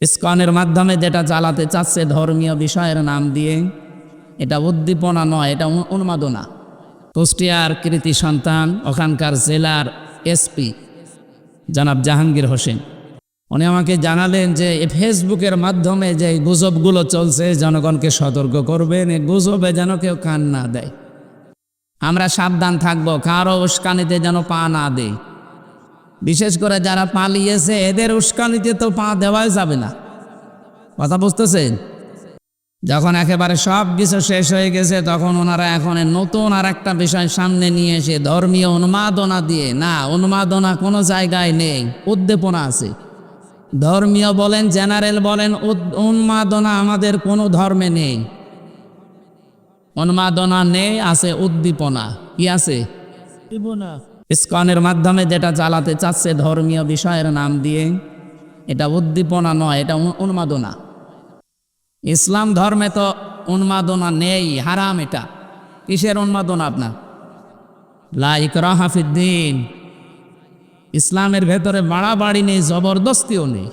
ইসকনের মাধ্যমে যেটা চালাতে চাচ্ছে ধর্মীয় বিষয়ের নাম দিয়ে, এটা উদ্দীপনা নয়, এটা উন্মাদনা। কুষ্টিয়ার কৃতি সন্তান, ওখানকার জেলার এসপি জনাব জাহাঙ্গীর হোসেন, উনি আমাকে জানালেন যে ফেসবুকের মাধ্যমে যে গুজবগুলো চলছে, জনগণকে সতর্ক করবেন, এই গুজবে যেন কেউ কান না দেয়। আমরা সাবধান থাকবো, কারো উস্কানিতে যেন পা না দেয়। বিশেষ করে যারা পালিয়েছে এদের উস্কানিতে তো পা দেওয়াই যাবে না। কথা বুঝতেছেন? যখন একেবারে সব কিছু শেষ হয়ে গেছে, তখন ওনারা এখন নতুন আর একটা বিষয় সামনে নিয়ে এসে ধর্মীয় উন্মাদনা দিয়ে, না, উন্মাদনা কোনো জায়গায় নেই, উদ্দীপনা আছে। ধর্মীয় বলেন, জেনারেল বলেন, উন্মাদনা আমাদের কোনো ধর্মে নেই। উন্মাদনা নেই, আছে উদ্দীপনা। কি আছে? ইসকনের মাধ্যমে যেটা চালাতে চাচ্ছে ধর্মীয় বিষয়ের নাম দিয়ে, এটা উদ্দীপনা নয়, এটা উন্মাদনা। ইসলাম ধর্মে তো উন্মাদনা নেই, হারাম। এটা কিসের উন্মাদনা আপনার? লা ইকরাহা ফিদ্দীন। ইসলামের ভেতরে বাড়াবাড়ি নেই, জবরদস্তিও নেই।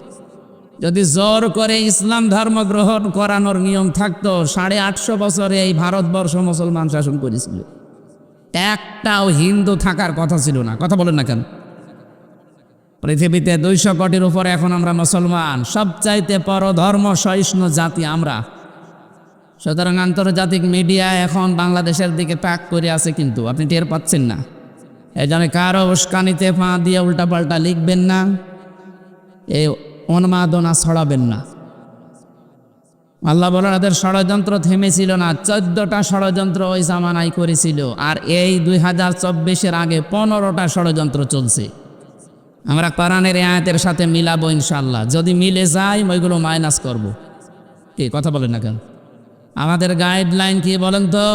যদি জোর করে ইসলাম ধর্ম গ্রহণ করানোর নিয়ম থাকতো, 850 বছরে এই ভারতবর্ষ মুসলমান শাসন করেছিল, একটাও হিন্দু থাকার কথা ছিল না। কথা বলেন না কেন? পৃথিবীতে 200 কোটির উপরে এখন আমরা মুসলমান, সবচাইতে পরধর্ম সহিষ্ণু জাতি আমরা। সুতরাং আন্তর্জাতিক মিডিয়া এখন বাংলাদেশের দিকে তাক করে আছে, কিন্তু আপনি টের পাচ্ছেন না। এই জন্য কারো উস্কানিতে পা দিয়ে উল্টাপাল্টা লিখবেন না, এই উন্মাদনা ছড়াবেন না। আল্লাহ বলেন, এদের ষড়যন্ত্র থেমেছিল না। 14টা ষড়যন্ত্র ওই জামানায় করেছিল, আর এই 2024-এর আগে 15টা ষড়যন্ত্র চলছে। আমরা কোরআনের আয়াতের সাথে মিলাবো ইনশাল্লাহ। যদি মিলে যায় ওইগুলো মাইনাস করব। কি কথা বলেন না কেন? আমাদের গাইডলাইন কি বলেন তো?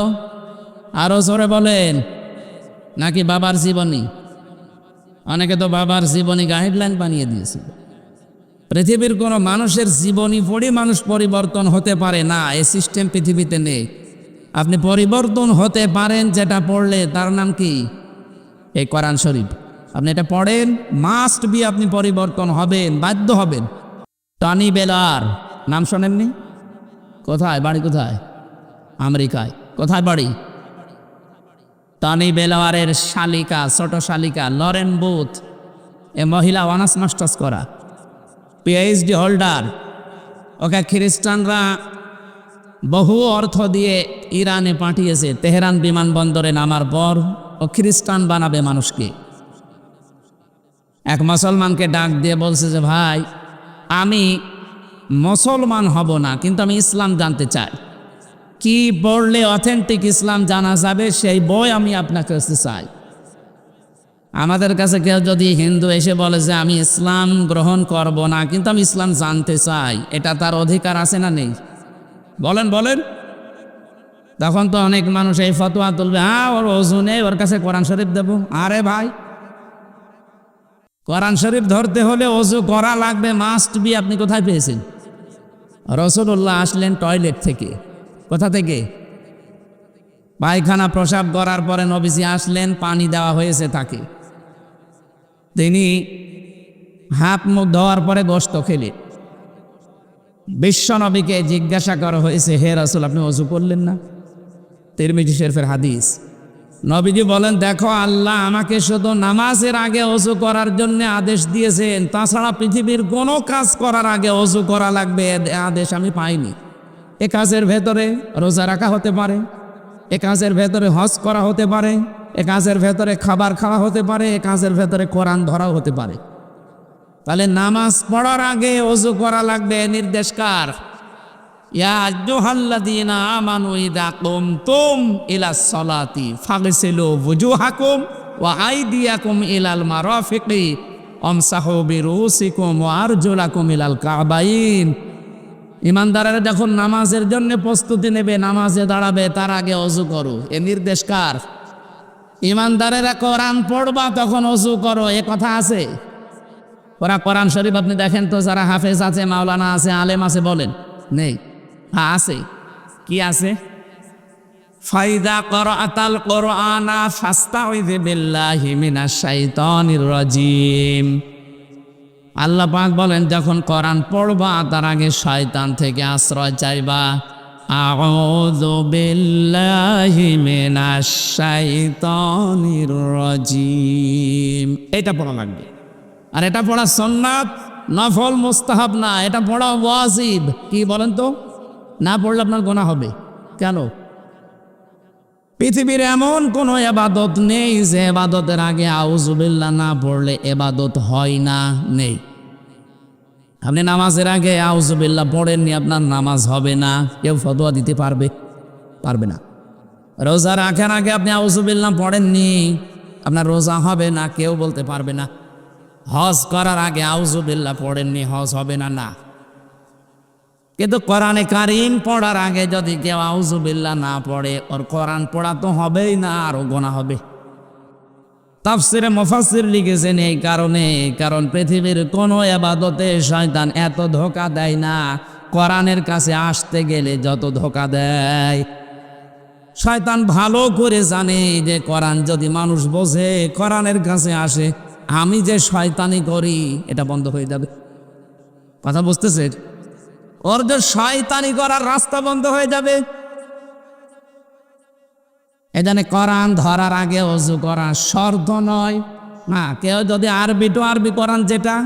আরো জোরে বলেন। নাকি বাবার জীবনী? অনেকে তো বাবার জীবনী গাইডলাইন বানিয়ে দিয়েছিল। পৃথিবীর কোনো মানুষের জীবনী পড়ে মানুষ পরিবর্তন হতে পারে না, এই সিস্টেম পৃথিবীতে নেই। আপনি পরিবর্তন হতে পারেন যেটা পড়লে, তার নাম কি? এই কোরআন শরীফ। আপনি এটা পড়েন, মাস্ট বি আপনি পরিবর্তন হবেন, বাধ্য হবেন। টনি বেলার নাম শোনেননি? কোথায় বাড়ি? কোথায়? আমেরিকায়। কোথায় বাড়ি? টনি বেলারের শালিকা, ছোট শালিকা লরেন বুথ, এ মহিলা অনার্স মাস্টার্স করা, পিএইচডি হোল্ডার। ওকে খ্রিস্টানরা বহু অর্থ দিয়ে ইরানে পাঠিয়েছে। তেহরান বিমানবন্দরে নামার পর ও খ্রিস্টান বানাবে মানুষকে। এক মুসলমানকে ডাক দিয়ে বলছে যে, ভাই, আমি মুসলমান হব না, কিন্তু আমি ইসলাম জানতে চাই। কি পড়লে অথেন্টিক ইসলাম জানা যাবে, সেই বই আমি আপনার কাছে চাই। আমাদের কাছে কেউ যদি হিন্দু এসে বলে যে আমি ইসলাম গ্রহণ করব না, কিন্তু আমি ইসলাম জানতে চাই, এটা তার অধিকার আছে না নেই? বলেন বলেন। তখন তো অনেক মানুষ এই ফতোয়া তুলবে, হ্যাঁ ওর ওযু নেই, ওর কাছে কোরআন শরীফ দেব। আরে ভাই, কোরআন শরীফ ধরতে হলে ওযু করা লাগবে, মাস্ট বি। আপনি কোথায় পেয়েছেন? রাসূলুল্লাহ আসলেন টয়লেট থেকে। কোথা থেকে? পায়খানা প্রসাব করার পরে নবীজি আসলেন, পানি দেওয়া হয়েছে তাকে। তিনি হাত মুখ ধোয়ার পরে গোশত খেলেন। বিশ্ব নবীকে জিজ্ঞাসা করা হয়েছে, হে রাসূল, আপনি ওযু করলেন না? তিরমিজি শরীফের হাদিস। নবীজি বলেন, দেখো, আল্লাহ আমাকে শুধু নামাজের আগে ওযু করার জন্য আদেশ দিয়েছেন, তাছাড়া পৃথিবীর কোনো কাজ করার আগে ওযু করা লাগবে আদেশ আমি পাইনি। এ কাজের ভেতরে রোজা রাখা হতে পারে, এ কাজের ভেতরে হজ করা হতে পারে, এ কাজের ভেতরে খাবার খাওয়া হতে পারে, এ কাজের ভেতরে কোরআন ধরাও হতে পারে। তাহলে নামাজ পড়ার আগে ওযু করা লাগবে, নির্দেশ কার? ইয়া আইয়ুহাল্লাযীনা আমানু ইযা কুমতুম ইলাস সালাতি ফাগসিলু ওয়ুজুহাকুম ওয়া আইদিয়াকুম ইলাল মারাফিকি আমসাহু বিরুসিকুম ওয়া আরজুলাকুম ইলাল কাবাইন। ইমানদারেরা যখন নামাজের জন্য প্রস্তুতি নেবে, নামাজে দাঁড়াবে, তার আগে ওযু করো, এ নির্দেশ কার? ইমানদারেরা কোরআন পড়বা তখন ওযু করো, এ কথা আছে? ওরা কোরআন শরীফ আপনি দেখেন তো, যারা হাফেজ আছে, মাওলানা আছে, আলেম আছে, বলেন নেই? হ্যাঁ আছে। কি আছে? ফাইদা ক্বরাআতাল কুরআনা ফাস্তাউযু বিল্লাহি মিনাশ শাইতানির রাজীম। আল্লাহ পাক বলেন যখন কোরআন পড়বা তার আগে শয়তান থেকে আশ্রয় চাইবা। আউযু বিল্লাহি মিনাশ শাইতানির রাজিম, এটা পড়া লাগবে। আর এটা পড়া সুন্নাত, নফল, মুস্তাহাব না, এটা পড়া ওয়াজিব। কি বলেন তো? না পড়লে আপনার গুনাহ হবে। কেন? পৃথিবীর এমন কোনো এবাদত নেই যে এবাদতের আগে আউযু বিল্লাহ না পড়লে এবাদত হয় না, নেই। আপনি নামাজের আগে আউযু বিল্লাহ পড়েননি, আপনার নামাজ হবে না, কেউ ফতোয়া দিতে পারবে না। রোজা রাখার আগে আপনি আউযু বিল্লাহ পড়েননি, আপনার রোজা হবে না, কেউ বলতে পারবে না। হজ করার আগে আউযু বিল্লাহ পড়েননি, হজ হবে না, না। কিন্তু কোরআনে কারীম পড়ার আগে যদি কেউ আউযু বিল্লাহ না পড়ে, ওর কোরআন পড়া তো হবেই না, আরও গোনা হবে। তাফসিরে মুফাসসির লিখেছেন এই কারণে, কারণ পৃথিবীর কোনো ইবাদতে শয়তান এত ধোঁকা দেয় না কোরআনের কাছে আসতে গেলে যত ধোঁকা দেয়। শয়তান ভালো করে জানে যে কোরআন যদি মানুষ বোঝে, কোরআনের কাছে আসে, আমি যে শয়তানি করি এটা বন্ধ হয়ে যাবে। কথা বুঝতেছে? ওর যে শয়তানি করার রাস্তা বন্ধ হয়ে যাবে। এজন্য কোরআন ধরার আগে ওযু করা শর্ত নয়। হ্যাঁ, কেউ যদি আরবি টু আরবি কোরআন যেটা,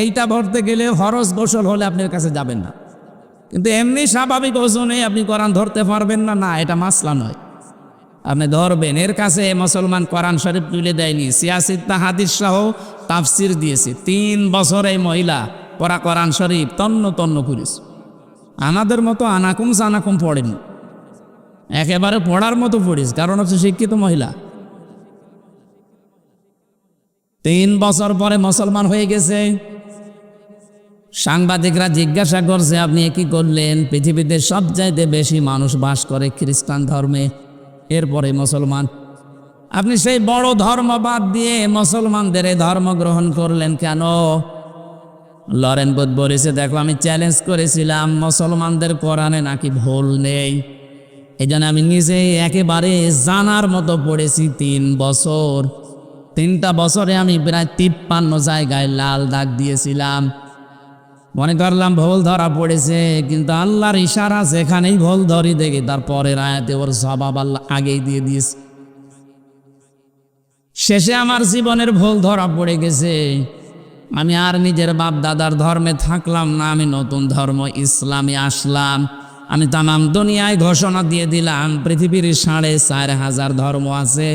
এইটা ভরতে গেলে ফরজ গোসল হলে আপনার কাছে যাবেন না। কিন্তু এমনি স্বাভাবিক ওযু নেই, আপনি কোরআন ধরতে পারবেন না, না, এটা মাসলা নয়। আপনি ধরবেন। এর কাছে মুসলমান কোরআন শরীফ তুলে দেয়নি, সিয়াসিত্তা হাদিস সহ তাফসির দিয়েছে। 3 বছর এই মহিলা পড়া কোরআন শরীফ তন্ন তন্ন করেছে। আমাদের মতো আনাকুম জানাকুম পড়েনি, একেবারে পড়ার মতো পড়িস, কারণ হচ্ছে শিক্ষিত মহিলা। 3 বছর পরে মুসলমান হয়ে গেছে। সাংবাদিকরা জিজ্ঞাসা করছে, আপনি কি করলেন? পৃথিবীতে সবচাইতে বেশি মানুষ বাস করে খ্রিস্টান ধর্মে, এরপরে মুসলমান। আপনি সেই বড় ধর্ম বাদ দিয়ে মুসলমানদের এই ধর্ম গ্রহণ করলেন কেন? লরেন বুথ বলেছে, দেখো আমি চ্যালেঞ্জ করেছিলাম মুসলমানদের কোরআনে নাকি ভুল নেই, এই জন্য আমি নিজে একেবারে জানার মতো পড়েছি 3 বছর। 3টা বছরে আমি প্রায় 53 জায়গায় লাল দাগ দিয়েছিলাম। মনে করলাম ভুল ধরা পড়েছে, কিন্তু আল্লাহর ইশারা, যেখানেই ভুল ধরি দেখি তারপরের আয়াতে ওর জবাব আল্লাহ আগেই দিয়ে দিয়েছে। শেষে আমার জীবনের ভুল ধরা পড়ে গেছে। আমি আর নিজের বাপ দাদার ধর্মে থাকলাম না, আমি নতুন ধর্ম ইসলামে আসলাম। আমি তামাম দুনিয়ায় ঘোষণা দিয়ে দিলাম, পৃথিবীর 4,500 ধর্ম আছে,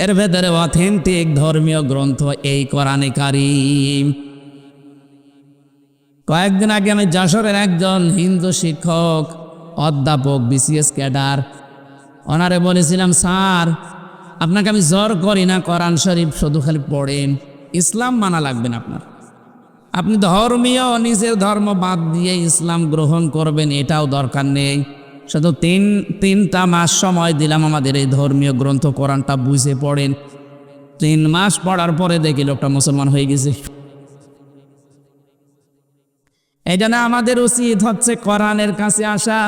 এর ভেতরে অথেন্টিক ধর্মীয় গ্রন্থ এই কোরআনে কারীম। কয়েকদিন আগে আমি যশোরের একজন হিন্দু শিক্ষক, অধ্যাপক, বিসিএস ক্যাডার, ওনারে বলেছিলাম, স্যার আপনাকে আমি জোর করি না, কোরআন শরীফ শুধু খালি পড়েন, ইসলাম মানা লাগবে না আপনার। আপনি ধর্মীয় নিজের ধর্ম বাদ দিয়ে ইসলাম গ্রহণ করবেন, এটাও দরকার নেই। শুধু 3টা মাস সময় দিলাম, আমাদের এই ধর্মীয় গ্রন্থ কোরআনটা বুঝে পড়েন। 3 মাস পড়ার পরে দেখি লোকটা মুসলমান হয়ে গেছে। এই জন্য আমাদের উচিত হচ্ছে কোরআনের কাছে আসা।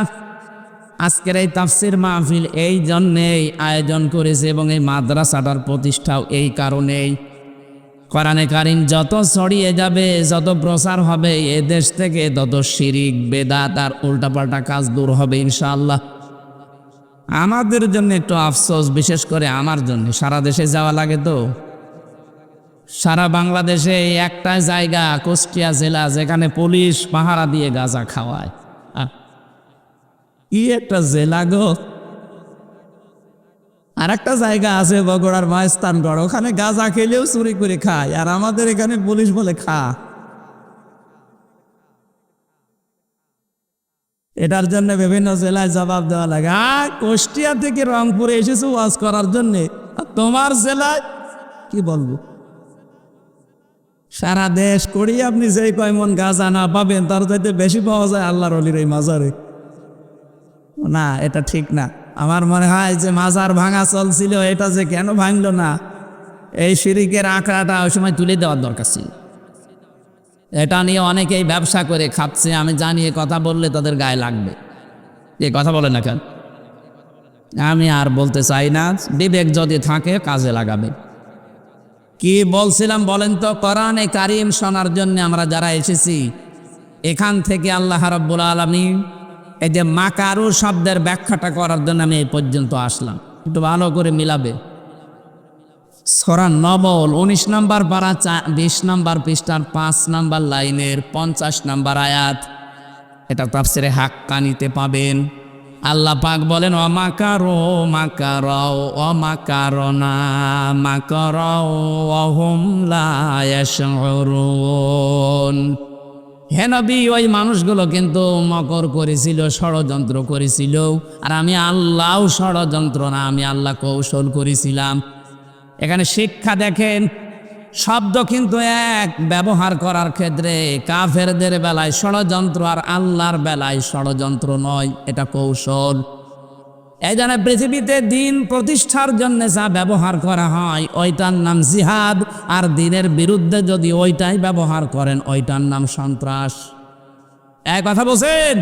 আজকের এই তাফসির মাহফিল এই জন্যেই আয়োজন করেছে এবং এই মাদ্রাসাটার প্রতিষ্ঠাও এই কারণেই। কোরআনে কারীম যত ছড়িয়ে যাবে, যত প্রচার হবে এ দেশ থেকে, তত শিরিক, বেদাত আর উল্টাপাল্টা কাজ দূর হবে ইনশাআল্লাহ। আমাদের জন্য একটু আফসোস, বিশেষ করে আমার জন্য, সারা দেশে যাওয়া লাগে তো। সারা বাংলাদেশে একটা জায়গা কুষ্টিয়া জেলা যেখানে পুলিশ পাহারা দিয়ে গাঁজা খাওয়ায়। কি একটা জেলা গো! আর একটা জায়গা আছে বগুড়ার মহেস্থানগড়, ওখানে গাঁজা খেলেও চুরি করে খায়, আর আমাদের এখানে পুলিশ বলে খা। এটার জন্য বিভিন্ন জেলায় জবাব দেওয়া লাগে। কুষ্টিয়া থেকে রংপুরে এসেছো ওয়াজ করার জন্যে, আর তোমার জেলায় কি বলবো? সারা দেশ করি আপনি যেই কয় মন গাঁজা না পাবেন, তার চাইতে বেশি পাওয়া যায় আল্লাহর ওলির এই মাজারে। না, এটা ঠিক না। আমার মনে হয় যে মাজার ভাঙা চলছিল, এটা যে কেন ভাঙলো না, এই শিরিকের আঁকড়াটা ওই সময় তুলে দেওয়ার দরকার ছিল। এটা নিয়ে অনেকেই ব্যবসা করে খাচ্ছে, আমি জানি এ কথা বললে তাদের গায়ে লাগবে। এ কথা বলে না কেন? আমি আর বলতে চাই না, বিবেক যদি থাকে কাজে লাগাবে। কি বলছিলাম বলেন তো? কোরআনে কারীম শোনার জন্য আমরা যারা এসেছি, এখান থেকে আল্লাহ রাব্বুল আলামিন এই যে মাকারু শব্দের ব্যাখ্যাটা করার জন্য আমি এই পর্যন্ত আসলাম। একটু ভালো করে মিলাবে। সূরা নমল 19 নম্বর পারা 20 নম্বর পৃষ্ঠার 5 নম্বর লাইনের 50 নম্বর আয়াত, এটা তাফসিরে হাক্কানিতে পাবেন। আল্লাহ পাক বলেন, অমাকারো মাকারাও অমাকারনা মাকারাও ওয়াহুম লা ইয়াশউরুন। হে নবী, ওই মানুষগুলো কিন্তু মকর করেছিল, ষড়যন্ত্র করেছিল, আর আমি আল্লাহ ষড়যন্ত্র না, আমি আল্লাহ কৌশল করেছিলাম। এখানে শিক্ষা দেখেন, শব্দ কিন্তু এক, ব্যবহার করার ক্ষেত্রে কাফেরদের বেলায় ষড়যন্ত্র আর আল্লাহর বেলায় ষড়যন্ত্র নয়, এটা কৌশল। এই জন্য পৃথিবীতে দিন প্রতিষ্ঠার জন্য যা ব্যবহার করা হয় ওইটার নাম জিহাদ, আর দিনের বিরুদ্ধে যদি ওইটাই ব্যবহার করেন ওইটার নাম সন্ত্রাস। এক কথা বলছেন?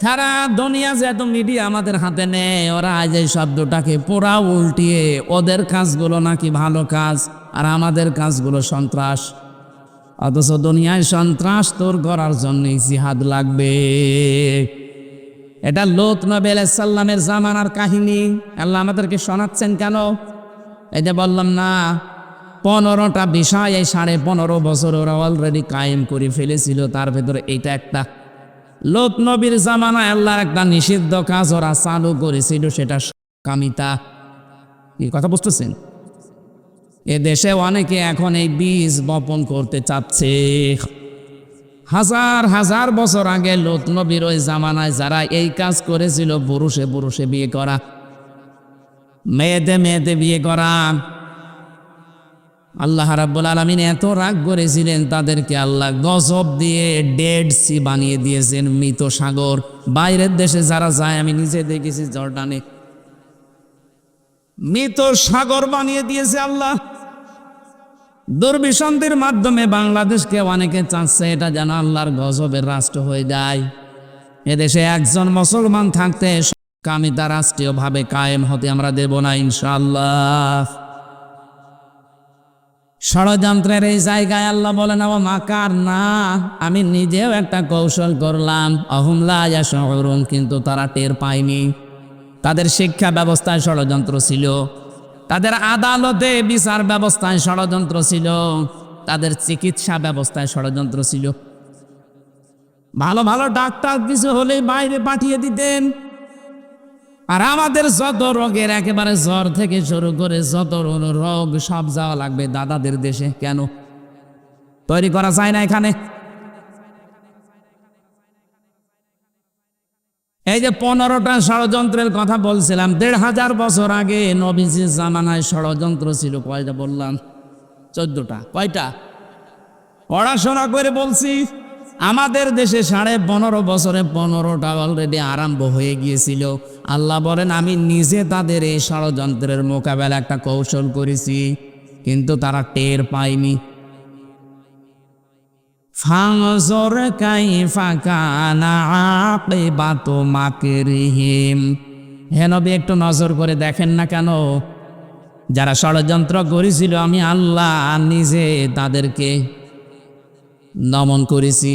সারা দুনিয়া যে এত মিডিয়া আমাদের হাতে নেয়, ওরা আজ এই শব্দটাকে পুরা উল্টিয়ে ওদের কাজগুলো নাকি ভালো কাজ আর আমাদের কাজগুলো সন্ত্রাস। অথচ দুনিয়ায় সন্ত্রাস দূর করার জন্যই জিহাদ লাগবে। এটা লূত নবী আলাইহিস সালামের জামানার কাহিনী আল্লাহ আমাদেরকে শোনাচ্ছেন কেন? এই যে বললাম না, 15টা বিষয় এই 15.5 বছর ওরা অলরেডি কায়েম করে ফেলেছিল, তার ভেতরে এইটা একটা। লূত নবীর জামানায় আল্লাহর একটা নিষিদ্ধ কাজ ওরা চালু করেছিল, সেটা কামিতা। এই কথা বুঝতেছেন? এ দেশে অনেকে এখন এই বীজ বপন করতে চাচ্ছে। হাজার হাজার বছর আগে লূত নবীর ওই জামানায় যারা এই কাজ করেছিল, পুরুষে পুরুষে বিয়ে করা, মেয়েতে মেয়েতে বিয়ে করা, আল্লাহ রাব্বুল আলামিন এত রাগ করেছিলেন তাদেরকে, আল্লাহ গজব দিয়ে ডেড সি বানিয়ে দিয়েছেন, মৃত সাগর। বাইরের দেশে যারা যায়, আমি নিজে দেখেছি জর্ডানে, মৃত সাগর বানিয়ে দিয়েছে আল্লাহ। দুর্বিসন্ধির মাধ্যমে বাংলাদেশকে অনেকে চাচ্ছে এটা যেন আল্লাহর গজবের রাষ্ট্র হয়ে যায়। এদেশে একজন মুসলমান থাকতে কামিতা রাষ্ট্রীয়ভাবে কায়েম হতে আমরা দেব না ইনশাআল্লাহ। ষড়যন্ত্রের এই জায়গায় আল্লাহ বলেন, ও মাকার না, আমি নিজেও একটা কৌশল করলাম, অহুম লা ইয়াশউরুন, কিন্তু তারা টের পায়নি। তাদের শিক্ষা ব্যবস্থায় ষড়যন্ত্র ছিল, তাদের আদালতে বিচার ব্যবস্থায় ষড়যন্ত্র ছিল, তাদের চিকিৎসা ব্যবস্থায় ষড়যন্ত্র ছিল। ভালো ভালো ডাক্তার কিছু হলেই বাইরে পাঠিয়ে দিতেন, আর আমাদের যত রোগের একেবারে জ্বর থেকে শুরু করে যত রোগ সব যাওয়া লাগবে দাদাদের দেশে। কেন তৈরি করা যায় না এখানে? এই যে 15টা ষড়যন্ত্রের কথা বলছিলাম, 1500 বছর আগে নবীজির জামানায় ষড়যন্ত্র ছিল কয়টা বললাম? 14টা। কয়টা? পড়াশোনা করে বলছি। আমাদের দেশে 15.5 বছরে 15টা অলরেডি আরম্ভ হয়ে গিয়েছিল। আল্লাহ বলেন, আমি নিজে তাদের এই ষড়যন্ত্রের মোকাবেলা একটা কৌশল করেছি, কিন্তু তারা টের পায়নি। ফানজুর কাইফা কানা আকিবাতু মাকরিহিম। হে নবী, একটু নজর করে দেখেন না কেন? যারা ষড়যন্ত্র করেছিল আমি আল্লাহ নিজে তাদেরকে দমন করেছি।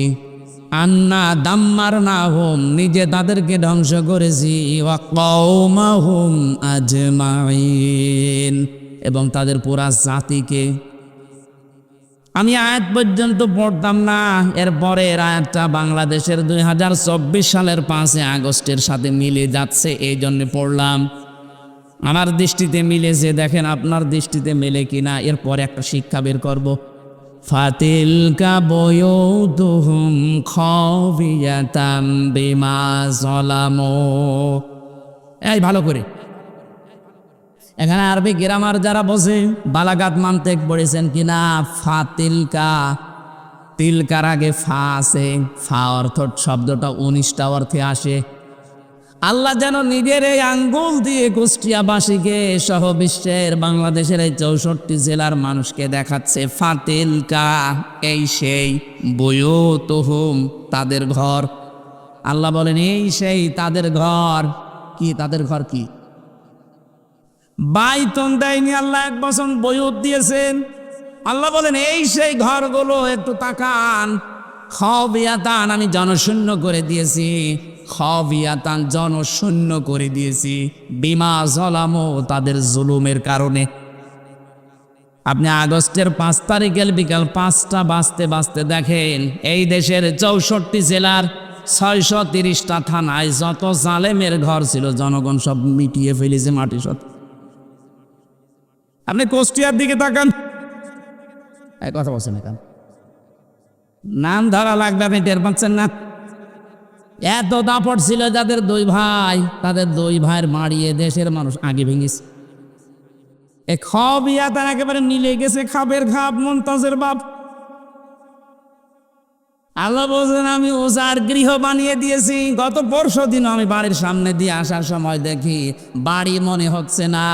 আন্না দাম্মারনাহুম, নিজে তাদেরকে ধ্বংস করেছি। ওয়া কওমাহুম আজমাইন, এবং তাদের পুরা জাতিকে। আমি আয়াত পর্যন্ত পড়তাম না, এরপরের আয়াতটা বাংলাদেশের 2024 সালের 5 আগস্টের সাথে মিলে যাচ্ছে, এই জন্য পড়লাম। আমার দৃষ্টিতে মিলেছে, দেখেন আপনার দৃষ্টিতে মেলে কিনা, এরপরে একটা শিক্ষা বের করব। ফাতিলকা বুয়ুতুহুম খাবিয়াতাম বিমা যালামু। এই ভালো করে এখানে আরবি গ্রামার যারা বসে, বালাগাত মানতেক পড়েছেন কিনা? ফাতিলকা, তিলকার আগে ফা আছে, ফা অর্থ শব্দটা 19টা অর্থে আসে। আল্লাহ যেন নিজের এই আঙ্গুল দিয়ে কুষ্টিয়াবাসীকে সহ বিশ্বের বাংলাদেশের এই 64 জেলার মানুষকে দেখাচ্ছে, ফাতিলকা এই সেই, বুয়ুতুহুম তাদের ঘর। আল্লাহ বলেন এই সেই তাদের ঘর। কি তাদের ঘর? কি বাইতুন দেয়নি আল্লাহ, 1 বছর বয়ুত দিয়েছেন। আল্লাহ বলেন এই সেই ঘরগুলো একটু তাকান, খাওয়াবিয়াতান আমি জনশূন্য করে দিয়েছি, খাওয়াবিয়াতান জনশূন্য করে দিয়েছি, বিমা জলামো তাদের জুলুমের কারণে। আপনি আগস্টের 5 তারিখের বিকাল 5টা বাজতে বাজতে দেখেন এই দেশের 64 জেলার 630টা থানায় যত জালেমের ঘর ছিল জনগণ সব মিটিয়ে ফেলেছে মাটি সত। আপনি কুষ্টিয়ার দিকে তাকান, এই কথা বলছেন এখন নাম ধরা লাগবে, আপনি টের পাচ্ছেন না? এত দাপট ছিল যাদের 2 ভাই, তাদের 2 ভাইয়ের মারিয়ে দেশের মানুষ আগে ভেঙেছে। এ খাওয়াবিয়া তার একেবারে মিলে গেছে, খাবের খাপ মুনতাজের বাপ। আল্লাহ বলছেন আমি ওজার গৃহ বানিয়ে দিয়েছি। গত পরশু দিন আমি বাড়ির সামনে দিয়ে আসার সময় দেখি বাড়ি মনে হচ্ছে না,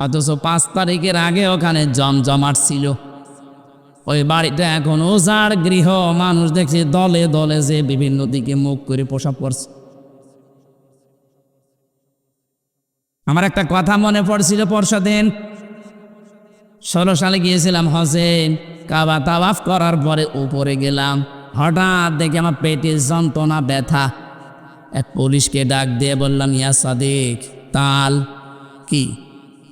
অথচ 5 তারিখের আগে ওখানে জমজমাট ছিল। ওই বাড়িটা এখন ওজার গৃহ, মানুষ দেখছি দলে দলে যে বিভিন্ন দিকে মুখ করে প্রসাব করছে। আমার একটা কথা মনে পড়ছিল, পরশু দিন 16 সালে গিয়েছিলাম হজে, কাবা তাওয়াফ করার পরে উপরে গেলাম, হঠাৎ দেখি আমার পেটে যন্ত্রণা ব্যথা। এক পুলিশকে ডাক দিয়ে বললাম ইয়া সাদিক তাল কি,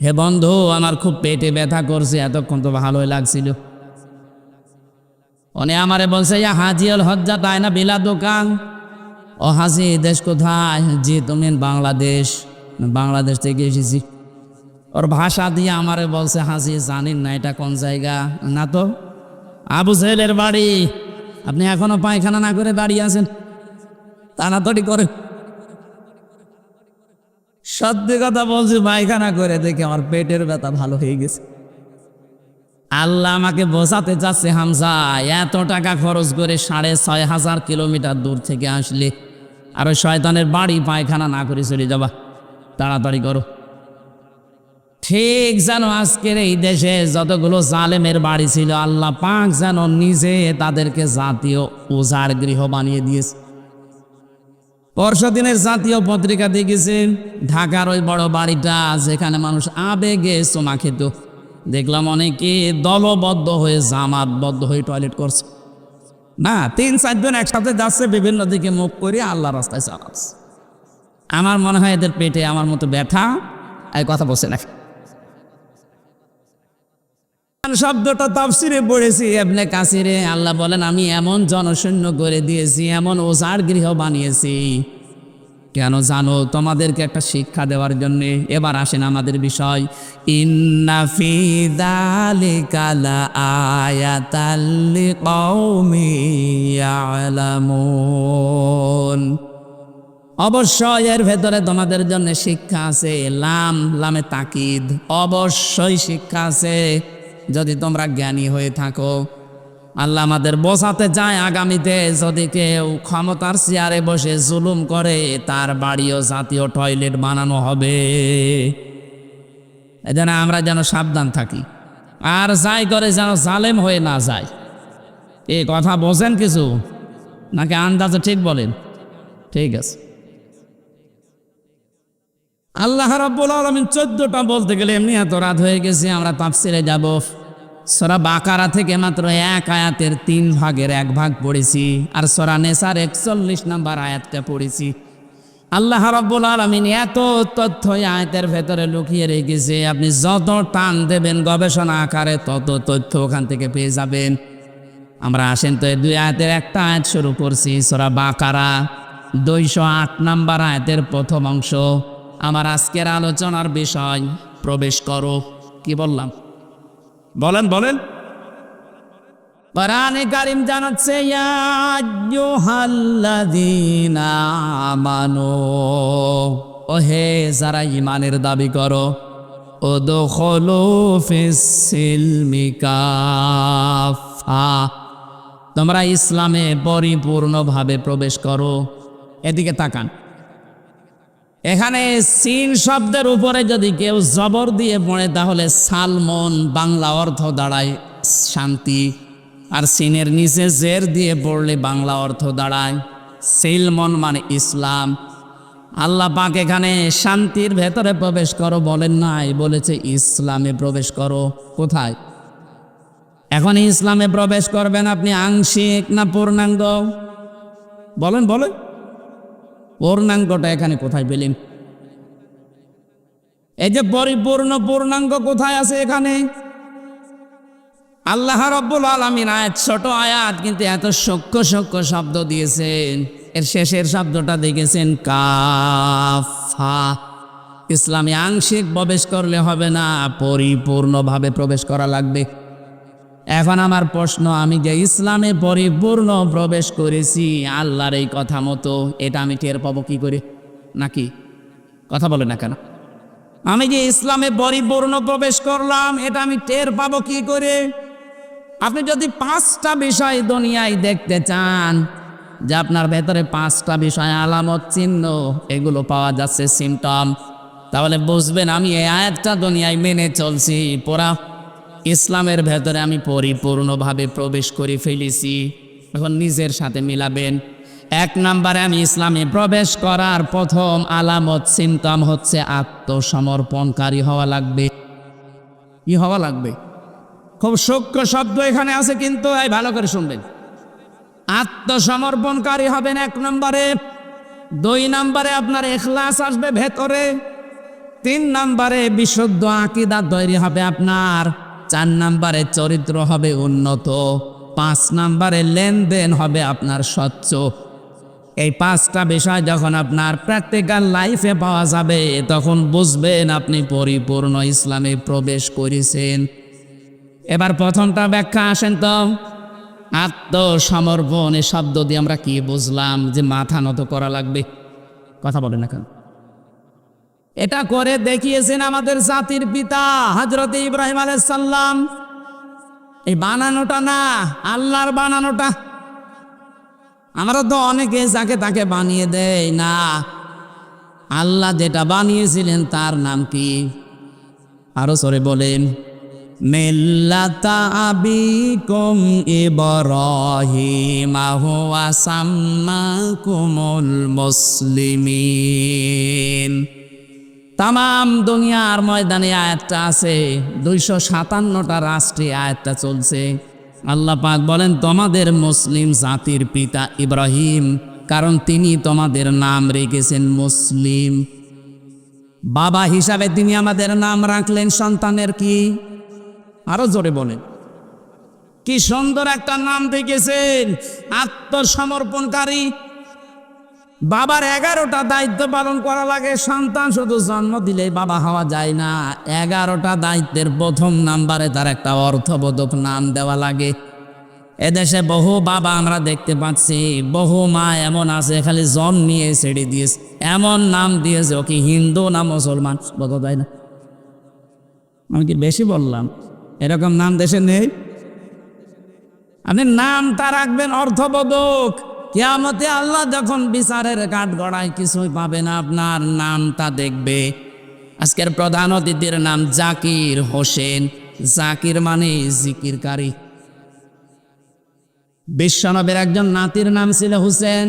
হে বন্ধু আমার খুব পেটে ব্যথা করছে, এতক্ষণ তো ভালোই লাগছিল। উনি আমারে বলছে ইয়া হাজিউল হজ্জা তাই না বিলা দোকান। ও হাজি দেশ কোথায়? জি তুমি বাংলাদেশ। বাংলাদেশ থেকে এসেছি। ওর ভাষা দিয়ে আমারে বলছে হাজি জানেন না এটা কোন জায়গা? না তো, আবু জেহেলের বাড়ি। আপনি এখনো পায়খানা না করে দাঁড়িয়ে আছেন, তাড়াতাড়ি করে। সত্যি কথা বলছি, পায়খানা করে দেখে আমার পেটের ব্যথা ভালো হয়ে গেছে। আল্লাহ আমাকে বোঝাতে চাচ্ছে হামজা এত টাকা খরচ করে 6,500 কিলোমিটার দূর থেকে আসলে আর ওই শয়তানের বাড়ি পায়খানা না করে চলে যাবা, তাড়াতাড়ি করো। ঠিক যেন আজকের এই দেশে যতগুলো জালেমের বাড়ি ছিল আল্লাহ পাক যেন নিজে তাদেরকে জাতীয় ওজার গৃহ বানিয়ে দিয়েছে। পরশু দিনের জাতীয় পত্রিকা দেখেছেন ঢাকার ওই বড় বাড়িটা যেখানে মানুষ আবেগে চুমা খেত, দেখলাম অনেকে দলবদ্ধ হয়ে জামাতবদ্ধ হয়ে টয়লেট করছে। না 3-4 জন একসাথে যাচ্ছে বিভিন্ন দিকে মুখ করে আল্লাহ রাস্তায় চালাচ্ছে। আমার মনে হয় এদের পেটে আমার মতো ব্যথা, এই কথা বলছে না। শব্দটা তাফসিরে পড়েছি ইবনে কাসিরে। আল্লাহ বলেন আমি এমন জনশূন্য করে দিয়েছি, এমন ওজার গৃহ বানিয়েছি। কেন জানো? তোমাদেরকে একটা শিক্ষা দেওয়ার জন্য। এবার আসেন আমাদের বিষয়। ইন্না ফি যালিকা লাআয়াতাল লিকাউমি ইয়ালামুন। অবশ্যই এর ভেতরে তোমাদের জন্য শিক্ষা আছে। লামে তাকিদ, অবশ্যই শিক্ষা আছে যদি তোমরা জ্ঞানী হয়ে থাকো। আল্লাহ আমাদের বোঝাতে চায় আগামীতে যদি কেউ ক্ষমতার চেয়ারে বসে জুলুম করে তার বাড়িও জাতীয় টয়লেট বানানো হবে। এজন্য আমরা যেন সাবধান থাকি, আর যাই করে যেন জালেম হয়ে না যায়। এই কথা বোঝেন কিছু নাকি আন্দাজে ঠিক বলেন? ঠিক আছে। আল্লাহ রাব্বুল আলামিন 14টা বলতে গেলে এমনি এত রাত হয়ে গেছে, আমরা তাফসিরে যাব। সূরা বাকারা থেকে মাত্র 1 আয়াতের 3 ভাগের 1 ভাগ পড়েছি, আর সূরা নেসার 41 নম্বর আয়াতটা পড়েছি। আল্লাহ রাব্বুল আলামিন এত তথ্য আয়াতের ভেতরে লুকিয়ে রেখেছে, আপনি যত টান দেবেন গবেষণা আকারে তত তথ্য ওখান থেকে পেয়ে যাবেন। আমরা আসেন তো এই 2 আয়াতের একটা আয়াত শুরু করছি, সূরা বাকারা 208 নম্বর আয়াতের প্রথম অংশ। আমার আজকের আলোচনার বিষয় প্রবেশ করো। কি বললাম? বলেন। কোরআনে কারীম জানাচ্ছে ইয়া আইয়ুহাল্লাযীনা আমানু, ওহে যারা ঈমানের দাবি করো, উদখুলু ফিস সিলমি কাফা, তোমরা ইসলামে পরিপূর্ণভাবে প্রবেশ করো। এদিকে তাকান, এখানে সিন শব্দের উপরে যদি কেউ জবর দিয়ে পড়ে তাহলে সালমন বাংলা অর্থ দাঁড়ায় শান্তি, আর সিনের নিচে জের দিয়ে পড়লে বাংলা অর্থ দাঁড়ায় সিলমন মানে ইসলাম। আল্লাহ পাক এখানে শান্তির ভেতরে প্রবেশ করো বলেন নাই, বলেছে ইসলামে প্রবেশ করো। কোথায়? এখন ইসলামে প্রবেশ করবেন আপনি আংশিক না পূর্ণাঙ্গ? বলেন বলেন, পূর্ণাঙ্গটা এখানে কোথায় পেলেন? এই যে পরিপূর্ণ পূর্ণাঙ্গ কোথায় আছে এখানে? আল্লাহ রাব্বুল আলামিন আয়াত, ছোট আয়াত কিন্তু এত সূক্ষ্ম সূক্ষ্ম শব্দ দিয়েছেন। এর শেষের শব্দটা দেখেছেন কাফা। ইসলামে আংশিক প্রবেশ করলে হবে না, পরিপূর্ণভাবে প্রবেশ করা লাগবে। এখন আমার প্রশ্ন, আমি যে ইসলামে পরিপূর্ণ প্রবেশ করেছি আল্লাহর এই কথা মতো, এটা আমি টের পাবো কি করে? নাকি কথা বলে না কেন? আমি যে ইসলামে পরিপূর্ণ প্রবেশ করলাম এটা আমি টের পাবো কি করে? আপনি যদি 5টা বিষয় দুনিয়ায় দেখতে চান, যে আপনার ভেতরে 5টা বিষয় আলামত চিহ্ন এগুলো পাওয়া যাচ্ছে, সিমটম, তাহলে বুঝবেন আমি এই আয়াতটা দুনিয়ায় মেনে চলছি, পুরা ইসলামের ভেতরে আমি পরিপূর্ণভাবে প্রবেশ করে ফেলেছি। এখন নিজের সাথে মিলাবেন। 1 নম্বরে আমি ইসলামে প্রবেশ করার প্রথম আলামত সিমটম হচ্ছে আত্মসমর্পণকারী হওয়া লাগবে। কি হওয়া লাগবে? খুব সূক্ষ্ম শব্দ এখানে আছে, কিন্তু এই ভালো করে শুনবেন। আত্মসমর্পণকারী হবেন 1 নম্বরে। 2 নম্বরে আপনার ইখলাস আসবে ভেতরে। 3 নম্বরে বিশুদ্ধ আকীদা তৈরি হবে আপনার। 4 নম্বরে চরিত্র হবে উন্নত। 5 নম্বরে লেনদেন হবে আপনার স্বচ্ছ। এই 5টা বিষয় যখন আপনার প্র্যাকটিক্যাল লাইফে পাওয়া যাবে তখন বুঝবেন আপনি পরিপূর্ণ ইসলামে প্রবেশ করেছেন। এবার প্রথমটা ব্যাখ্যা আসেন তো। আত্মসমর্পণ এই শব্দ দিয়ে আমরা কি বুঝলাম? যে মাথা নত করা লাগবে। কথা বলেন না কেন? এটা করে দেখিয়েছেন আমাদের জাতির পিতা হযরত ইব্রাহিম আলাইহিস সালাম। এই বানানোটা না, আল্লাহর বানানোটা। আমরা তো অনেকে যাকে তাকে বানিয়ে দেয় না। আল্লাহ যেটা বানিয়েছিলেন তার নাম কি? আরো সরে বলেন, মিল্লাতা আবিকুম ইব্রাহিম হুয়া সাম্মাকুমুল মুসলিমিন। তাম দুনিয়ার ময়দানে আয়াতটা আছে, 257টা রাষ্ট্রে আয়াতটা চলছে। আল্লাহ পাক বলেন তোমাদের মুসলিম জাতির পিতা ইব্রাহিম, কারণ তিনি তোমাদের নাম রেখেছেন মুসলিম। বাবা হিসাবে তিনি আমাদের নাম রাখলেন সন্তানের কি? আরো জোরে বলেন, কি সুন্দর একটা নাম রেখেছেন, আত্মসমর্পণকারী। বাবার 11টা দায়িত্ব পালন করা লাগে। সন্তান শুধু জন্ম দিলেই বাবা হওয়া যায় না, 11টা দায়িত্বের প্রথম নাম্বারে তার একটা অর্থবোধক নাম দেওয়া লাগে। এদেশে বহু বাবা আমরা দেখতে পাচ্ছি, বহু মা এমন আছে খালি জন্ম নিয়ে ছেড়ে দিয়েছে, এমন নাম দিয়েছে ও কি হিন্দু না মুসলমান বোঝা যায় না। আমি কি বেশি বললাম? এরকম নাম দেশে নেই। আপনি নামটা রাখবেন অর্থবোধক। কিয়ামতে আল্লাহ যখন বিচারের কাঠগড়ায় কিছুই পাবে না, আপনার নামটা দেখবে। আজকের প্রধান অতিথির নাম জাকির হোসেন। জাকির মানে জিকিরকারী। বিশ্বনবীর একজন নাতির নাম ছিল হুসেন।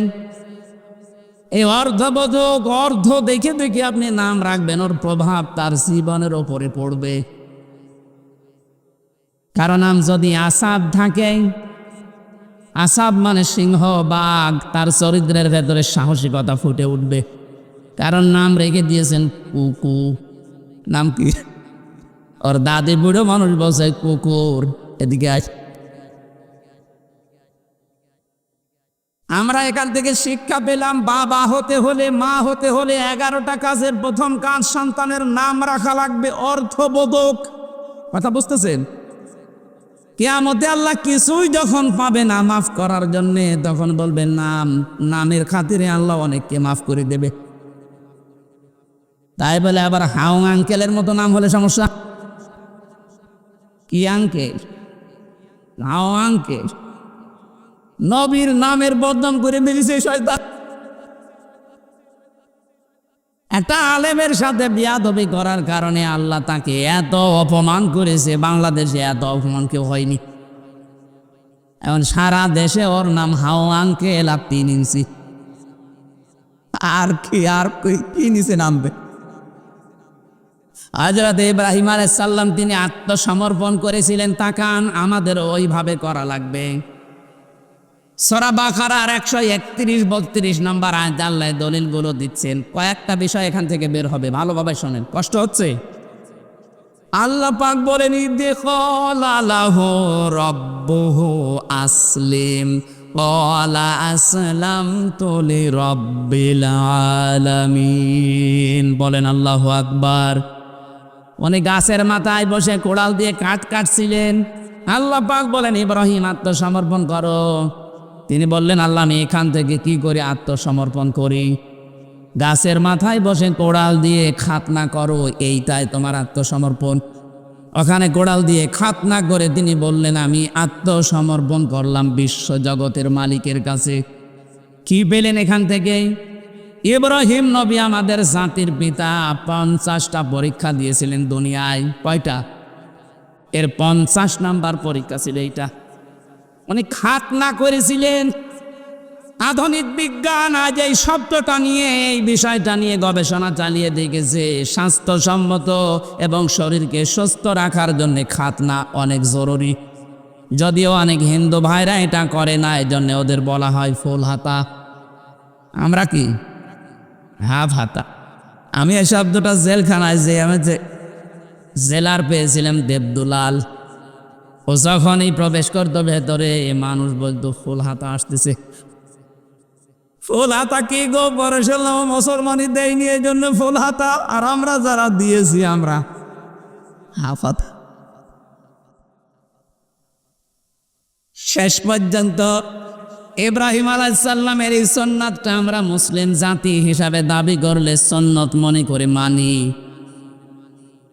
এই অর্থবোধক, অর্থ দেখে দেখে আপনি নাম রাখবেন, ওর প্রভাব তার জীবনের ওপরে পড়বে। কারণ নাম যদি আসাদ থাকে, আসাদ মানে সিংহ, বাঘ, তার চরিত্রের ভেতরে সাহসিকতা ফুটে উঠবে। কারণ নাম রেখে দিয়েছেন কুকু। নাম কি? ওর দাদি বুড়ো মানুষ বলছে কুকুর। এদিকে আস। আমরা এখান থেকে শিক্ষা পেলাম, বাবা হতে হলে, মা হতে হলে 11টা কাজের প্রথম কাজ সন্তানের নাম রাখা লাগবে, অর্থবোধক। কথা বুঝতেছেন? কিয়ামতে আল্লাহ কিছুই যখন পাবে না মাফ করার জন্যে, তখন বলবেন নাম। নামের খাতিরে আল্লাহ অনেককে মাফ করে দেবে। তাই বলে আবার হাও আঙ্কেলের মতো নাম হলে সমস্যা। কি আঙ্কেল? হাও আঙ্কেল। নবীর নামের বদনাম করে দিয়েছে শয়তান। একটা আলেমের সাথে বিয়াদবি করার কারণে আল্লাহ তাকে এত অপমান করেছে, বাংলাদেশে এত অপমান কেউ হয়নি। এখন সারা দেশে ওর নাম হাও আঙ্কেল আর 3 ইঞ্চি। আর কি নিচে নামবে? হযরত ইব্রাহিম আলাইহিস সালাম তিনি আত্মসমর্পণ করেছিলেন। তাকান, আমাদের ওইভাবে করা লাগবে। সূরা বাকারার 131-32 নম্বর আয়াতে আল্লাহ দলিলগুলো দিচ্ছেন। কয়েকটা বিষয় এখান থেকে বের হবে, ভালোভাবে শোনেন। কষ্ট হচ্ছে? আল্লাহ পাক বলেন, ইদখালা লাহু রাব্বুহু আসলিম ক্বালা আসলামতু লিরাব্বিল আলামিন। বলেন আল্লাহু আকবার। উনি গাছের মাথায় বসে কোড়াল দিয়ে কাটছিলেন। আল্লাহ পাক বলেন, ইব্রাহিম আত্মসমর্পণ করো। তিনি বললেন, আল্লাহ আমি এখান থেকে কি করে আত্মসমর্পণ করি? গাছের মাথায় বসে কোড়াল দিয়ে খাতনা করো, এইটাই তোমার আত্মসমর্পণ। ওখানে কোড়াল দিয়ে খাতনা করে তিনি বললেন, আমি আত্মসমর্পণ করলাম বিশ্ব জগতের মালিকের কাছে। কি পেলেন এখান থেকে? ইব্রাহিম নবী আমাদের জাতির পিতা 50টা পরীক্ষা দিয়েছিলেন দুনিয়ায়। কয়টা? এর 50 নাম্বার পরীক্ষা ছিল এইটা। উনি খাতনা করেছিলেন। আধুনিক বিজ্ঞান আজ এই শব্দটা নিয়ে, এই বিষয়টা নিয়ে গবেষণা চালিয়ে দেখেছে স্বাস্থ্যসম্মত এবং শরীরকে সুস্থ রাখার জন্য খাতনা অনেক জরুরি। যদিও অনেক হিন্দু ভাইরা এটা করে না, এই জন্য ওদের বলা হয় ফুল হাতা। আমরা কি হাফ হাতা। আমি এই শব্দটা জেলখানায় যে আমি যে জেলার পেয়েছিলাম দেবদুলাল, ও যখনই প্রবেশ করতো ভেতরে মানুষ বলতো ফুল হাতা আসতেছে। ফুল হাতা কি গো? পরেশাল্লাম মুসলমানই দেয়নি, এই জন্য ফুল হাতা। আর আমরা যারা দিয়েছি আমরা হাফ হাতা। শেষ পর্যন্ত ইব্রাহিম আলাইহিস সালামের এই সুন্নাতটা আমরা মুসলিম জাতি হিসাবে দাবি করলে সুন্নত মনে করে মানি।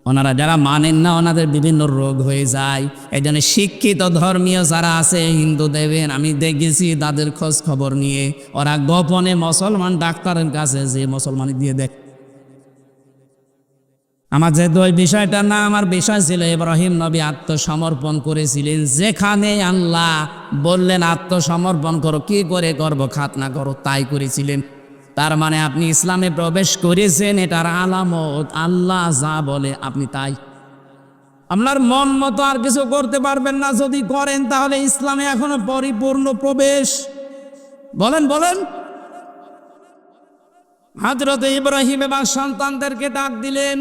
ওনারা যারা মানেন না, ওনাদের বিভিন্ন রোগ হয়ে যায়। এই জন্য শিক্ষিত ধর্মীয় যারা আছে হিন্দু দেবেন, আমি দেখেছি তাদের খোঁজ খবর নিয়ে ওরা গোপনে মুসলমান ডাক্তারের কাছে যে মুসলমানি দিয়ে দেয়। আমার যেহেতু ওই বিষয়টা না, আমার বিষয় ছিল ইব্রাহিম নবী আত্মসমর্পণ করেছিলেন। যেখানে আল্লাহ বললেন আত্মসমর্পণ করো, কি করে করব? খাতনা করো, তাই করেছিলেন। তার মানে আপনি ইসলামে প্রবেশ করেছেন, এটার আলামত আল্লাহ যা বলে আপনি তাই। আপনার মন মতো আর কিছু করতে পারবেন না। যদি করেন তাহলে ইসলামে এখনো পরিপূর্ণ প্রবেশ। বলেন বলেন। হযরত ইব্রাহিম এবং সন্তানদেরকে ডাক দিলেন,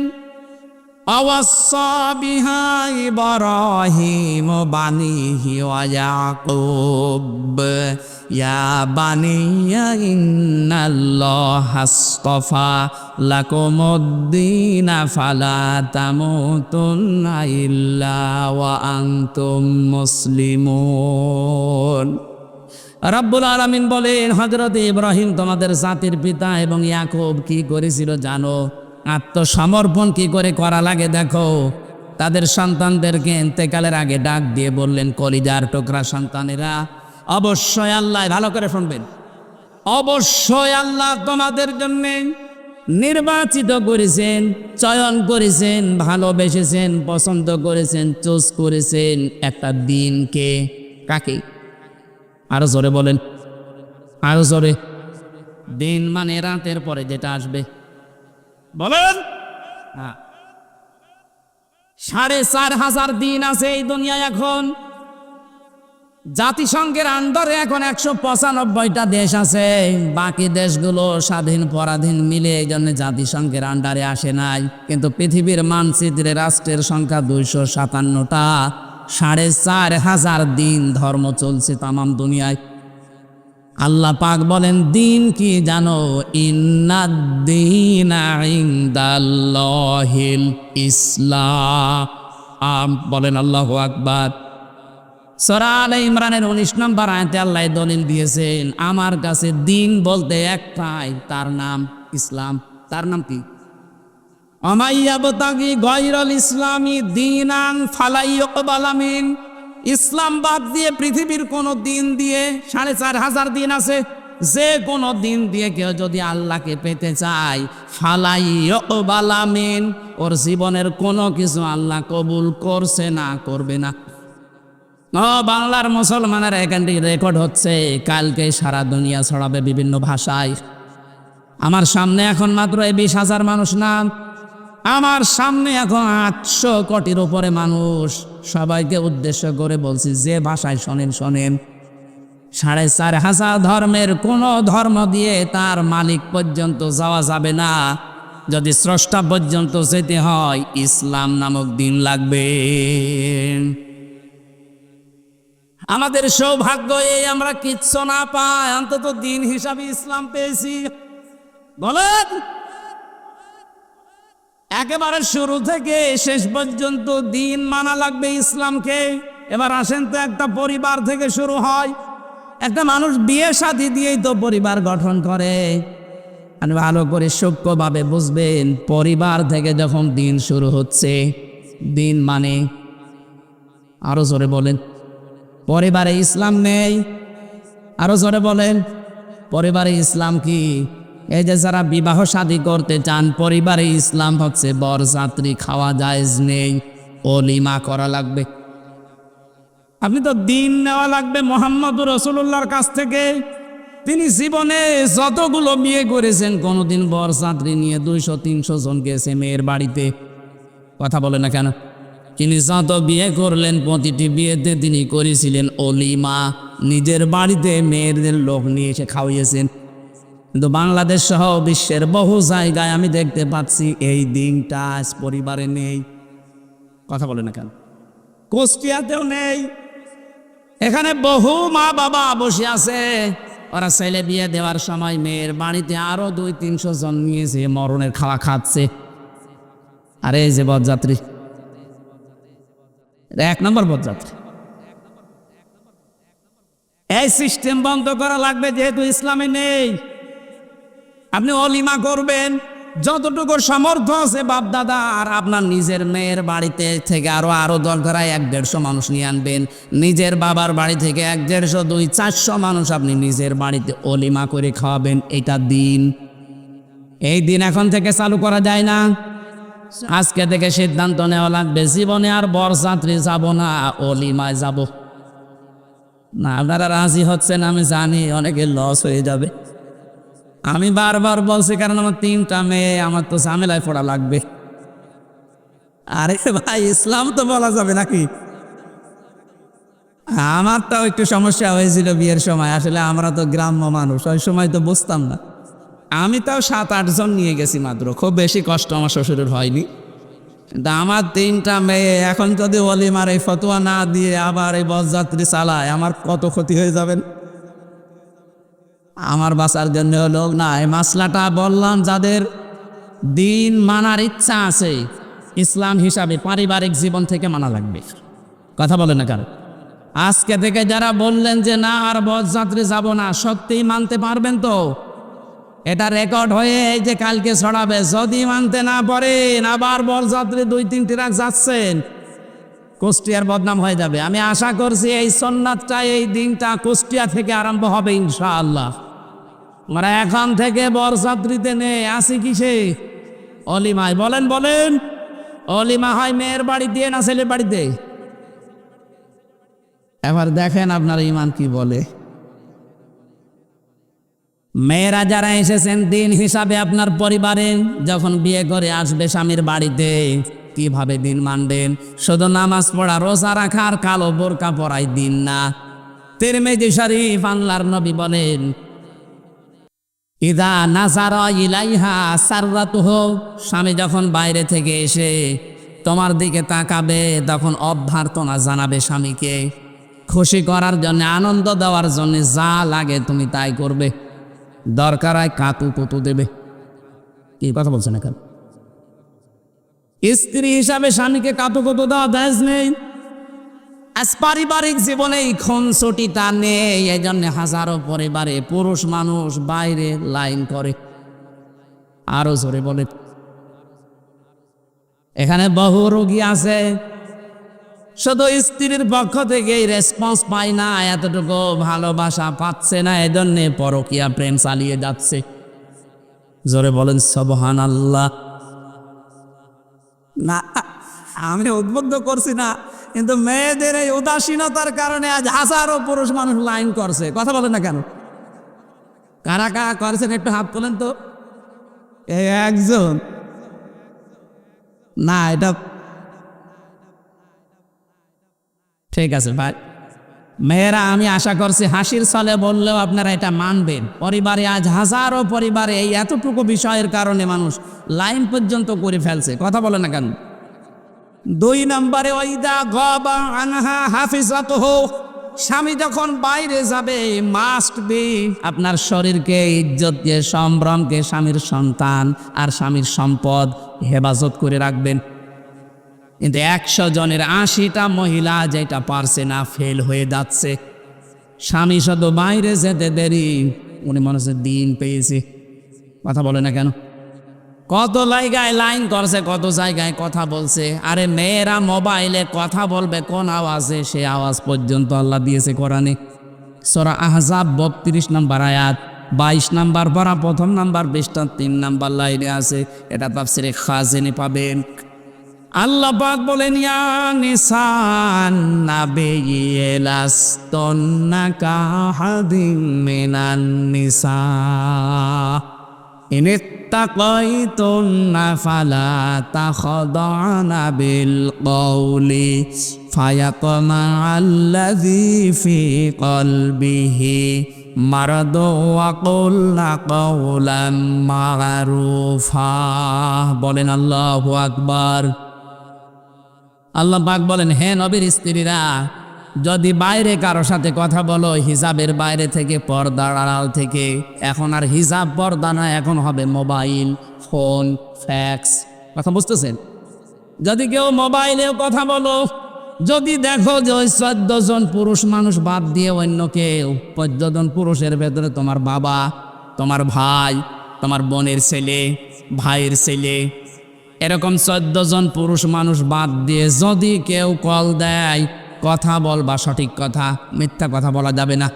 আওয়াসা বিহা ইব্রাহিম বানিহি ওয়া ইয়াকুব ইয়া বানিয়া ইন্নাল্লাহা আসতাফা লাকুমুদ-দীন ফালা তামুতুন্না ইল্লা ওয়া আনতুম মুসলিমুন। রব্বুল আলামিন বলেন, হযরত ইব্রাহিম তোমাদের জাতির পিতা এবং ইয়াকুব কি করেছিল জানো? আত্মসমর্পণ কি করে করা লাগে দেখো। তাদের সন্তানদেরকে ইন্তেকালের আগে ডাক দিয়ে বললেন, কলিজার টুকরা সন্তানেরা, অবশ্যই আল্লাহ, ভালো করে শুনবেন, অবশ্যই আল্লাহ তোমাদের জন্য নির্বাচিত করেছেন, চয়ন করেছেন, ভালোবেসেছেন, পছন্দ করেছেন, চুজ করেছেন একটা দিনকে। কাকে? আরো জোরে বলেন, আরো জোরে। দিন মানে রাতের পরে যেটা আসবে। বলেন। 4,500 দিন আছে এই দুনিয়ায় এখন। জাতিসংঘের আন্ডারে এখন 195টা দেশ আছে। বাকি দেশগুলো স্বাধীন পরাধীন মিলে এই জন্য জাতিসংঘের আন্ডারে আসে নাই। কিন্তু পৃথিবীর মানচিত্রে রাষ্ট্রের সংখ্যা 257টা। 4,500 দিন ধর্ম চলছে তামাম দুনিয়ায়। আল্লাহ পাক বলেন, দিন কি জানো? ইন্নাদ-দীনা ইনদাল্লাহিল ইসলাম। বলেন আল্লাহু আকবার। সূরা আলে ইমরানের 19 নম্বর আয়াতে আল্লাহ দলিল দিয়েছেন, আমার কাছে দিন বলতে একটাই, তার নাম ইসলাম। তার নাম কি? আমাইয়াবতাগি গায়রাল ইসলামি দীনান ফালা ইউকবালা মিন। ইসলাম বাদ দিয়ে পৃথিবীর কোন দিন দিয়ে 4,500 দিন আছে, যে কোনো দিন দিয়ে কেউ যদি আল্লাহকে পেতে চায়, ফালা ইউকবালা মিন, ওর জীবনের কোনো কিছু আল্লাহ কবুল করছে না, করবে না। বাংলার মুসলমানের এখানটি রেকর্ড হচ্ছে, কালকে সারা দুনিয়া ছড়াবে বিভিন্ন ভাষায়। আমার সামনে এখন মাত্র 20,000 মানুষ না, আমার সামনে এখন 800 কোটির উপরে মানুষ। সবাইকে উদ্দেশ্য করে বলছি, যে ভাষায় শোনেন শোনেন। 4,500 ধর্মের কোনো ধর্ম দিয়ে তার মালিক পর্যন্ত যাওয়া যাবে না। যদি স্রষ্টা পর্যন্ত যেতে হয়, ইসলাম নামক দিন লাগবে। আমাদের সৌভাগ্য এই আমরা কিচ্ছু না পাই, অন্তত দিন হিসাবে ইসলাম পেয়েছি। বলেন, একেবারে শুরু থেকে শেষ পর্যন্ত দিন মানা লাগবে ইসলামকে। এবার আসেন তো, একটা পরিবার থেকে শুরু হয়। একটা মানুষ বিয়ে শাদী দিয়েই তো পরিবার গঠন করে। আপনি ভালো করে সূক্ষ্মভাবে বুঝবেন, পরিবার থেকে যখন দিন শুরু হচ্ছে, দিন মানে, আরো জোরে বলেন, পরিবারে ইসলাম নেই। আরো জোরে বলেন, পরিবারে ইসলাম কি? এই যে যারা বিবাহ শাদী করতে চান, পরিবারে ইসলাম হচ্ছে বরযাত্রী খাওয়া জায়েজ নেই, ওলিমা করা লাগবে। আপনি তো দিন নেওয়া লাগবে মুহাম্মদুর রাসূলুল্লাহর কাছ থেকে। তিনি জীবনে যতগুলো বিয়ে করেছেন, কোনোদিন বরযাত্রী নিয়ে 200-300 জন গেছে মেয়ের বাড়িতে? কথা বলে না কেন? তিনি যত বিয়ে করলেন, প্রতিটি বিয়েতে তিনি করেছিলেন ওলিমা। নিজের বাড়িতে মেয়েদের লোক নিয়ে এসে খাওয়িয়েছেন। কিন্তু বাংলাদেশ সহ বিশ্বের বহু জায়গায় আমি দেখতে পাচ্ছি এই দিনটা আজ পরিবারে নেই। কথা বলে না কেন? কুষ্টিয়াতেও নেই। এখানে বহু মা বাবা বসে আছে, ওরা ছেলে বিয়ে দেওয়ার সময় মেয়ের বাড়িতে আরো 200-300 জন নিয়েছে, মরণের খাওয়া খাচ্ছে। আরে এই যে বরযাত্রী, 1 নম্বর বরযাত্রী। এই সিস্টেম বন্ধ করা লাগবে, যেহেতু ইসলামে নেই। আপনি অলিমা করবেন যতটুকু সামর্থ্য আছে বাপ দাদা, আর আপনার নিজের মেয়ের বাড়িতে থেকে আরো দরকার 100-150 মানুষ নিয়ে আনবেন। নিজের বাবার বাড়ি থেকে 100-150-200-400 মানুষ আপনি নিজের বাড়িতে অলিমা করে খাওয়াবেন। এটা দিন। এই দিন এখন থেকে চালু করা যায় না। আজকে থেকে সিদ্ধান্ত নেওয়া লাগবে, জীবনে আর বরযাত্রী যাব না, অলিমায় যাব না। আপনারা রাজি হচ্ছেন আমি জানি, অনেকে লস হয়ে যাবে। আমি বারবার বলছি, কারণ আমার 3টা মেয়ে, আমার তো ঝামেলায় পড়া লাগবে। আরে ভাই, ইসলাম তো বলা যাবে নাকি? আমারটাও একটু সমস্যা হয়েছিল বিয়ের সময়। আসলে আমরা তো গ্রাম্য মানুষ, ওই সময় তো বুঝতাম না। আমি তাও 7-8 জন নিয়ে গেছি মাত্র, খুব বেশি কষ্ট আমার শ্বশুরের হয়নি। কিন্তু আমার 3টা মেয়ে, এখন যদি অলিমার এই ফতোয়া না দিয়ে আবার এই বরযাত্রী চালায়, আমার কত ক্ষতি হয়ে যাবেন। আমার বাঁচার জন্য হলো না, এই মাসলাটা বললাম। যাদের দিন মানার ইচ্ছা আছে, ইসলাম হিসাবে পারিবারিক জীবন থেকে মানা লাগবে। কথা বলে না কারণ আজকে থেকে যারা বললেন যে না আর বরযাত্রী যাব না, সত্যিই মানতে পারবেন তো? এটা রেকর্ড হয়ে এই যে কালকে ছড়াবে। যদি মানতে না পারেন, আবার বরযাত্রী 2-3টি রাত যাচ্ছেন, কুষ্টিয়ার বদনাম হয়ে যাবে। আমি আশা করছি এই সুন্নাতটা, এই দিনটা কুষ্টিয়া থেকে আরম্ভ হবে ইনশাআল্লাহ। আমরা এখন থেকে বরযাত্রীতে নেই, আসি কিসে? অলিমায়। বলেন বলেন, অলিমা হয় মেয়ের বাড়ি দিয়ে না ছেলের বাড়িতে? এবার দেখেন আপনার ইমান কি বলে। মেয়েরা যারা এসেছেন দিন হিসাবে আপনার পরিবারে, যখন বিয়ে করে আসবে স্বামীর বাড়িতে, কিভাবে দিন মানবেন? শুধু নামাজ পড়া, রোজা রাখা আর কালো বোরকা পরাই দিন না। তিরমিজি শরীফ, আল্লাহর নবী বলেন, ইদা নাজারা ইলাইহা সাররাতুহু, স্বামী যখন বাইরে থেকে এসে তোমার দিকে তাকাবে, তখন অভ্যর্থনা জানাবে স্বামীকে। খুশি করার জন্য, আনন্দ দেওয়ার জন্য যা লাগে তুমি তাই করবে। দরকার হয় কাতু কুতু দেবে। কি কথা বলছেন এখন? স্ত্রী হিসাবে স্বামীকে কাতু কুতু দেওয়া জায়েজ নেই। আজ পারিবারিক জীবনে এই খুনসুটিটা নেই। এই জন্য হাজারো পরিবারে পুরুষ মানুষ বাইরে লাইন করে। আরো জোরে বলে, এখানে বহু রোগী আছে, শুধু স্ত্রীর পক্ষ থেকে রেসপন্স পায় না, এতটুকু ভালোবাসা পাচ্ছে না, এজন্য পরকীয়া প্রেম চালিয়ে যাচ্ছে। জোরে বলেন সুবহানাল্লাহ। না, আমি উদ্বুদ্ধ করছি না, কিন্তু মেয়েদের এই উদাসীনতার কারণে আজ হাজারো পুরুষ মানুষ লাইন করছে। কথা বলেন না কেন? কারা কারা করছেন একটু হাত তোলেন তো। এই একজন না, এটা ঠিক আছে ভাই। মেয়েরা, আমি আশা করছি হাসির ছলে বললেও আপনারা এটা মানবেন। পরিবারে আজ হাজারো পরিবারে এই এতটুকু বিষয়ের কারণে মানুষ লাইন পর্যন্ত করে ফেলছে। কথা বলে না কেন? 2 নম্বরে ওয়াইদা গাবা আনহা হাফিজাতুহু, স্বামী যখন বাইরে যাবে মাস্ট বি আপনার শরীরকে, ইজ্জতকে, সম্ভ্রমকে, স্বামীর সন্তান আর স্বামীর সম্পদ হেফাজত করে রাখবেন। কিন্তু 100 জনের 80টা মহিলা যেটা পারছে না, ফেল হয়ে যাচ্ছে। স্বামী শুধু বাইরে যেতে দেরি, উনি মনে হচ্ছে দিন পেয়েছে। কথা বলে না কেন? কত জায়গায় লাইন করছে, কত জায়গায় কথা বলছে। আরে মেয়েরা মোবাইলে কথা বলবে কোন আওয়াজে, সে আওয়াজ পর্যন্ত আল্লাহ দিয়েছে কোরআনে। সূরা আহজাব 32 নম্বর আয়াত, 22 নম্বর পারা 1ম নাম্বার, 3 নাম্বার লাইনে আছে। এটা তাফসিরে খাজিনে পাবেন। আল্লাহ পাক বলেন, ইয়া নিসান নাবিয়্যি লাস্তুন্না কাহাদিম মিনান নিসা ইন ইত্তাকাইতুন্না ফালা তাখদা'না বিল কওলি ফায়াতমা'আল্লাযী ফী কলবিহি মারাদু ওয়া কুলনা কাওলাম মা'রুফা। বলেন আল্লাহু আকবার। আল্লাহ পাক বলেন, হে নবীর স্ত্রীরা, যদি বাইরে কারো সাথে কথা বলো হিজাবের বাইরে থেকে, পর্দার আড়াল থেকে, এখন আর হিজাব পর্দা না, এখন হবে মোবাইল, ফোন, ফ্যাক্স। কথা বুঝতেছেন? যদি কেউ মোবাইলেও কথা বলো, যদি দেখো যে ওই 14 জন পুরুষ মানুষ বাদ দিয়ে অন্য কেউ, 14 জন পুরুষের ভেতরে তোমার বাবা, তোমার ভাই, তোমার বোনের ছেলে, ভাইয়ের ছেলে, এরকম 14 জন পুরুষ মানুষ বাদ দিয়ে যদি কেউ কল দেয়, কথা বলবা সঠিক কথা, মিথ্যা কথা বলা যাবে না।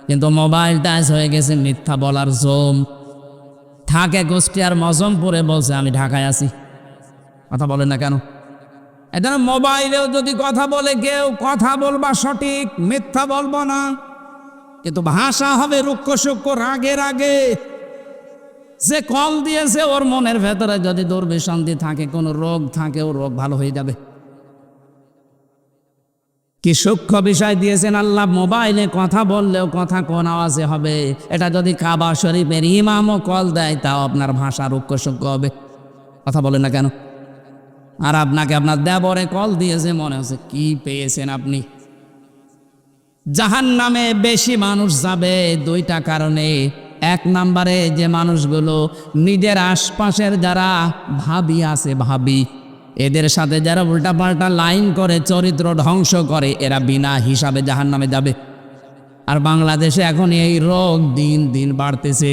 কিন্তু মোবাইল টাচ হয়ে গেছে মিথ্যা বলার জম। থাকে কুষ্টিয়ার মজমপুরে বলছে আমি ঢাকায় আছি। কথা বলে না কেন? এটা মোবাইলেও যদি কথা বলে কেউ, কথা বলবা সঠিক, মিথ্যা বলবো না। কিন্তু ভাষা হবে রুক্ষ সূক্ষ্ম, রাগের আগে। যে কল দিয়েছে ওর মনের ভেতরে যদি দুর্বিসন্ধি থাকে, কোনো রোগ থাকে, ও রোগ ভালো হয়ে যাবে। কি সূক্ষ্ম বিষয় দিয়েছেন আল্লাহ। মোবাইলে কথা বললেও কথা কোন আওয়াজে হবে। এটা যদি কাবা শরীফের ইমামও কল দেয়, তাও আপনার ভাষা রুক্ষ সূক্ষ্ম হবে। কথা বলেন না কেন? আর আপনাকে আপনার দেবরে কল দিয়েছে, মনে হচ্ছে কি পেয়েছেন আপনি। জাহান্নামে বেশি মানুষ যাবে 2টা কারণে। 1 নম্বরে যে মানুষগুলো নিজের আশপাশের যারা ভাবি আছে, ভাবি, এদের সাথে যারা উল্টাপাল্টা লাইন করে, চরিত্র ধ্বংস করে, এরা বিনা হিসাবে জাহান্নামে যাবে। আর বাংলাদেশে এখন এই রোগ দিন দিন বাড়তেছে।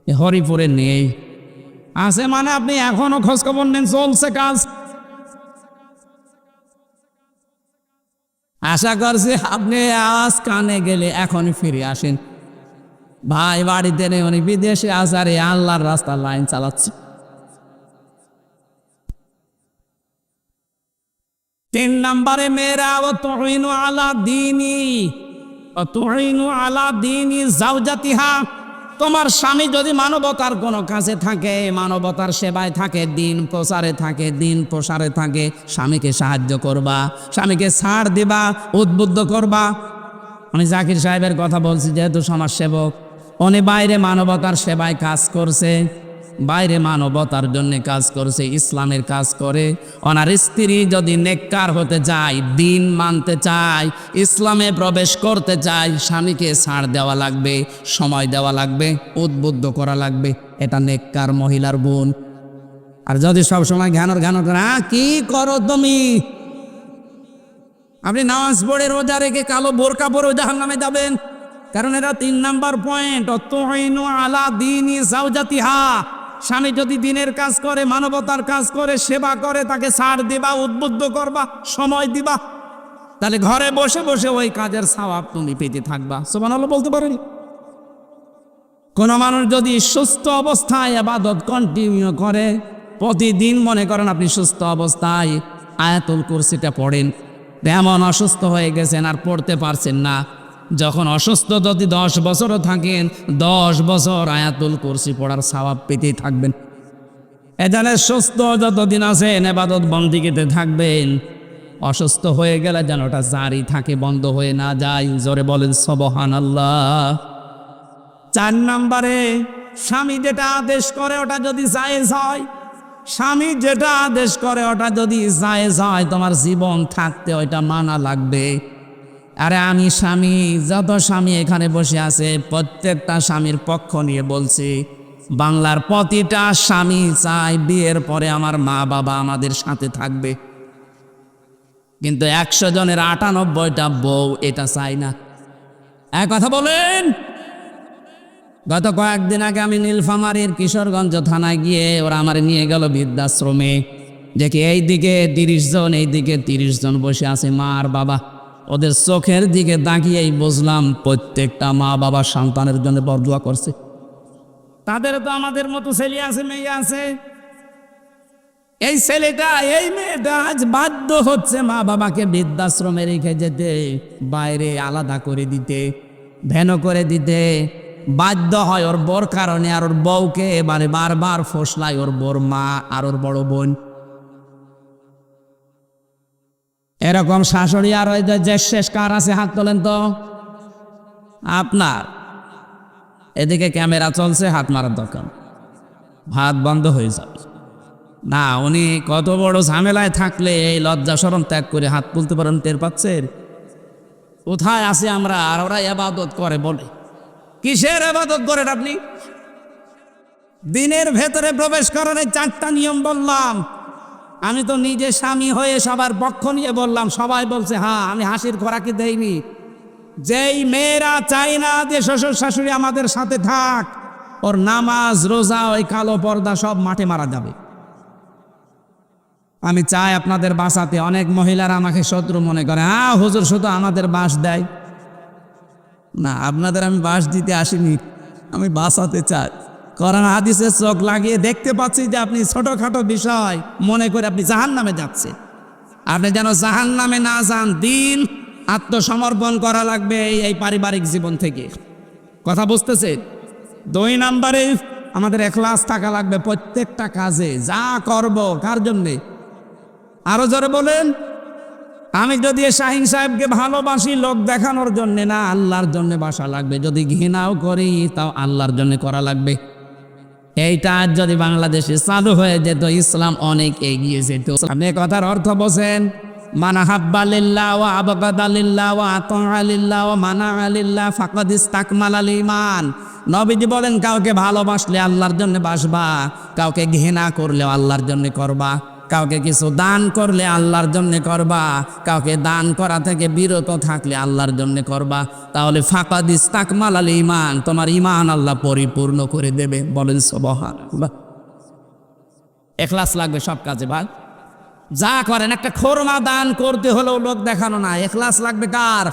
হরিপুরে নেই, আছে মানে আপনি এখনো খোঁজখবর নেন, চলছে কাজ। আশা করছি আপনি আজ কানে গেলে এখনই ফিরে আসেন। ভাই বাড়িতে নেই, উনি বিদেশে আসারে আল্লাহর রাস্তার লাইন চালাচ্ছে। 3 নম্বরে মেয়েরা, তুইনু আলা দীনি যাওজাতিহা, তোমার স্বামী যদি মানবতার কোনো কাজে থাকে, মানবতার সেবায় থাকে, দিন প্রচারে থাকে, দিন প্রসারে থাকে, স্বামীকে সাহায্য করবা, স্বামীকে ছাড় দিবা, উদ্বুদ্ধ করবা। আমি জাকির সাহেবের কথা বলছি, যেহেতু সমাজসেবক, উনি বাইরে মানবতার সেবায় কাজ করছে, বাইরে মানবতার জন্য কাজ করছে, ইসলামের কাজ করে। ওনার স্ত্রী যদি নেককার হতে চায়, দিন মানতে চায়, ইসলামে প্রবেশ করতে চায়, স্বামীকে ছাড় দেওয়া লাগবে, সময় দেওয়া লাগবে, উদ্বুদ্ধ করা লাগবে। এটা নেককার মহিলার গুণ। আর যদি সবসময় ঘ্যানর করে, কি করো তুমি, আপনি নামাজ পড়ে রোজা রেখে কালো বোরকা পরে জাহান্নামে যাবেন। কারণ এটা 3 নাম্বার পয়েন্ট, তুইনু আলা দীনি যাওজাতিহা। স্বামী যদি দিনের কাজ করে, মানবতার কাজ করে, সেবা করে, তাকে ছাড় দিবা, উদ্বুদ্ধ করবা, সময় দিবা, তাহলে ঘরে বসে বসে ওই কাজের সওয়াব তুমি পেতে থাকবা। সুবহানাল্লাহ বলতে পারেন? কোন মানুষ যদি সুস্থ অবস্থায় ইবাদত কন্টিনিউ করে, প্রতিদিন মনে করেন আপনি সুস্থ অবস্থায় আয়াতুল কুরসিটা পড়েন, এমন অসুস্থ হয়ে গেছেন আর পড়তে পারছেন না, যখন অসুস্থ যদি 10 বছরও থাকেন 10 বছর আয়াতুল কুরসি পড়ার সওয়াব পেতেই থাকবেন। এজন্য সুস্থ যতদিন আছেন ইবাদত বন্দেগীতে থাকবেন, অসুস্থ হয়ে গেলে যেন ওটা জারি থাকে, বন্ধ হয়ে না যায়। জোরে বলেন সুবহানাল্লাহ। 4 নম্বরে স্বামী যেটা আদেশ করে ওটা যদি জায়েজ হয়, স্বামী যেটা আদেশ করে ওটা যদি জায়েজ হয়, তোমার জীবন থাকতে ওইটা মানা লাগবে। আরে আমি স্বামী, যত স্বামী এখানে বসে আছে প্রত্যেকটা স্বামীর পক্ষ নিয়ে বলছি, বাংলার প্রতিটা স্বামী চায় বিয়ের পরে আমার মা বাবা আমাদের সাথে থাকবে, কিন্তু 100 জনের 98টা বউ এটা চায় না। এক কথা বলেন। গত কয়েকদিন আগে আমি নীলফামারীর কিশোরগঞ্জ থানায় গিয়ে ওরা আমার নিয়ে গেল বৃদ্ধাশ্রমে, দেখি এইদিকে 30 জন, এইদিকে 30 জন বসে আছে মা আর বাবা। ওদের চোখের দিকে তাকিয়েই বুঝলাম প্রত্যেকটা মা বাবা সন্তানের জন্য বরদোয়া করছে। তাদের তো আমাদের মতো ছেলে আছে, মেয়ে আছে। এই ছেলেটা এই মেয়েটা আজ বাধ্য হচ্ছে মা বাবাকে বৃদ্ধাশ্রমে রেখে যেতে, বাইরে আলাদা করে দিতে, ভ্যান করে দিতে বাধ্য হয় ওর বোর কারণে। আর ওর বউকে এবারে বারবার ফসলায় ওর বোর মা আর ওর বড় বোন। এরকম শাশুড়ি আর ওই যে শেষ কার আছে হাত তোলেন তো আপনার। এদিকে ক্যামেরা চলছে, হাত মারার দরকার, হাত বন্ধ হয়ে যাবে না। উনি কত বড় ঝামেলায় থাকলে এই লজ্জা শরম ত্যাগ করে হাত তুলতে পারেন, টের পাচ্ছেন? কোথায় আছে আমরা? আর ওরা ইবাদত করে বলে। কিসের ইবাদত করেন আপনি? দিনের ভেতরে প্রবেশ করার 4টা নিয়ম বললাম। আমি তো নিজে স্বামী হয়ে সবার পক্ষ নিয়ে বললাম, সবাই বলছে হ্যাঁ, আমি হাসির খোরাকি দেইনি। যেই মেয়েরা চায় না যে শ্বশুর শাশুড়ি আমাদের সাথে থাক, ওর নামাজ রোজা ওই কালো পর্দা সব মাঠে মারা যাবে। আমি চাই আপনাদের বাঁচাতে। অনেক মহিলারা আমাকে শত্রু মনে করে, হ্যাঁ হুজুর শুধু আমাদের বাঁশ দেয় না। আপনাদের আমি বাঁশ দিতে আসিনি, আমি বাঁচাতে চাই। কোরআন হাদিসের চোখ লাগিয়ে দেখতে পাচ্ছি যে আপনি ছোটখাটো বিষয় মনে করে আপনি জাহান্নামে যাচ্ছেন। আপনি যেন জাহান্নামে না যান, দিন আত্মসমর্পণ করা লাগবে এই পারিবারিক জীবন থেকে। কথা বুঝতেছেন? 2 নম্বরে আমাদের ইখলাস থাকা লাগবে প্রত্যেকটা কাজে, যা করব। কার জন্যে? আরো জোরে বলেন। আমি যদি শাহিন সাহেবকে ভালোবাসি লোক দেখানোর জন্য না, আল্লাহর জন্য বাসা লাগবে। যদি ঘৃণাও করি তাও আল্লাহর জন্য করা লাগবে। এইটা আজ যদি বাংলাদেশে চালু হয়ে যেত, ইসলাম অনেক এগিয়ে যেত। আপনি কথার অর্থ বোঝেন? মান হাব্বা লিল্লাহ ওয়া আবগাদা লিল্লাহ ওয়া আতাআ লিল্লাহ ওয়া মানাআ লিল্লাহ ফাকাদ ইসতাকমালাল ঈমান। নবীজি বলেন, কাউকে ভালোবাসলে আল্লাহর জন্য বাসবা, কাউকে ঘৃণা করলেও আল্লাহর জন্য করবা, কাউকে কিছু দান করলে আল্লাহর জন্য করবা, কাউকে দান করা থেকে বিরত থাকলে আল্লাহর জন্য করবা। তাহলে ফাকাদ ইসতাকমালাল ঈমান, তোমার ঈমান আল্লাহ পরিপূর্ণ করে দেবে। বলেন সুবহানাল্লাহ। ইখলাস লাগবে সব কাজে ভাই। যা করেন, একটা খোরমা দান করতে হলেও লোক দেখানো না, ইখলাস লাগবে কার?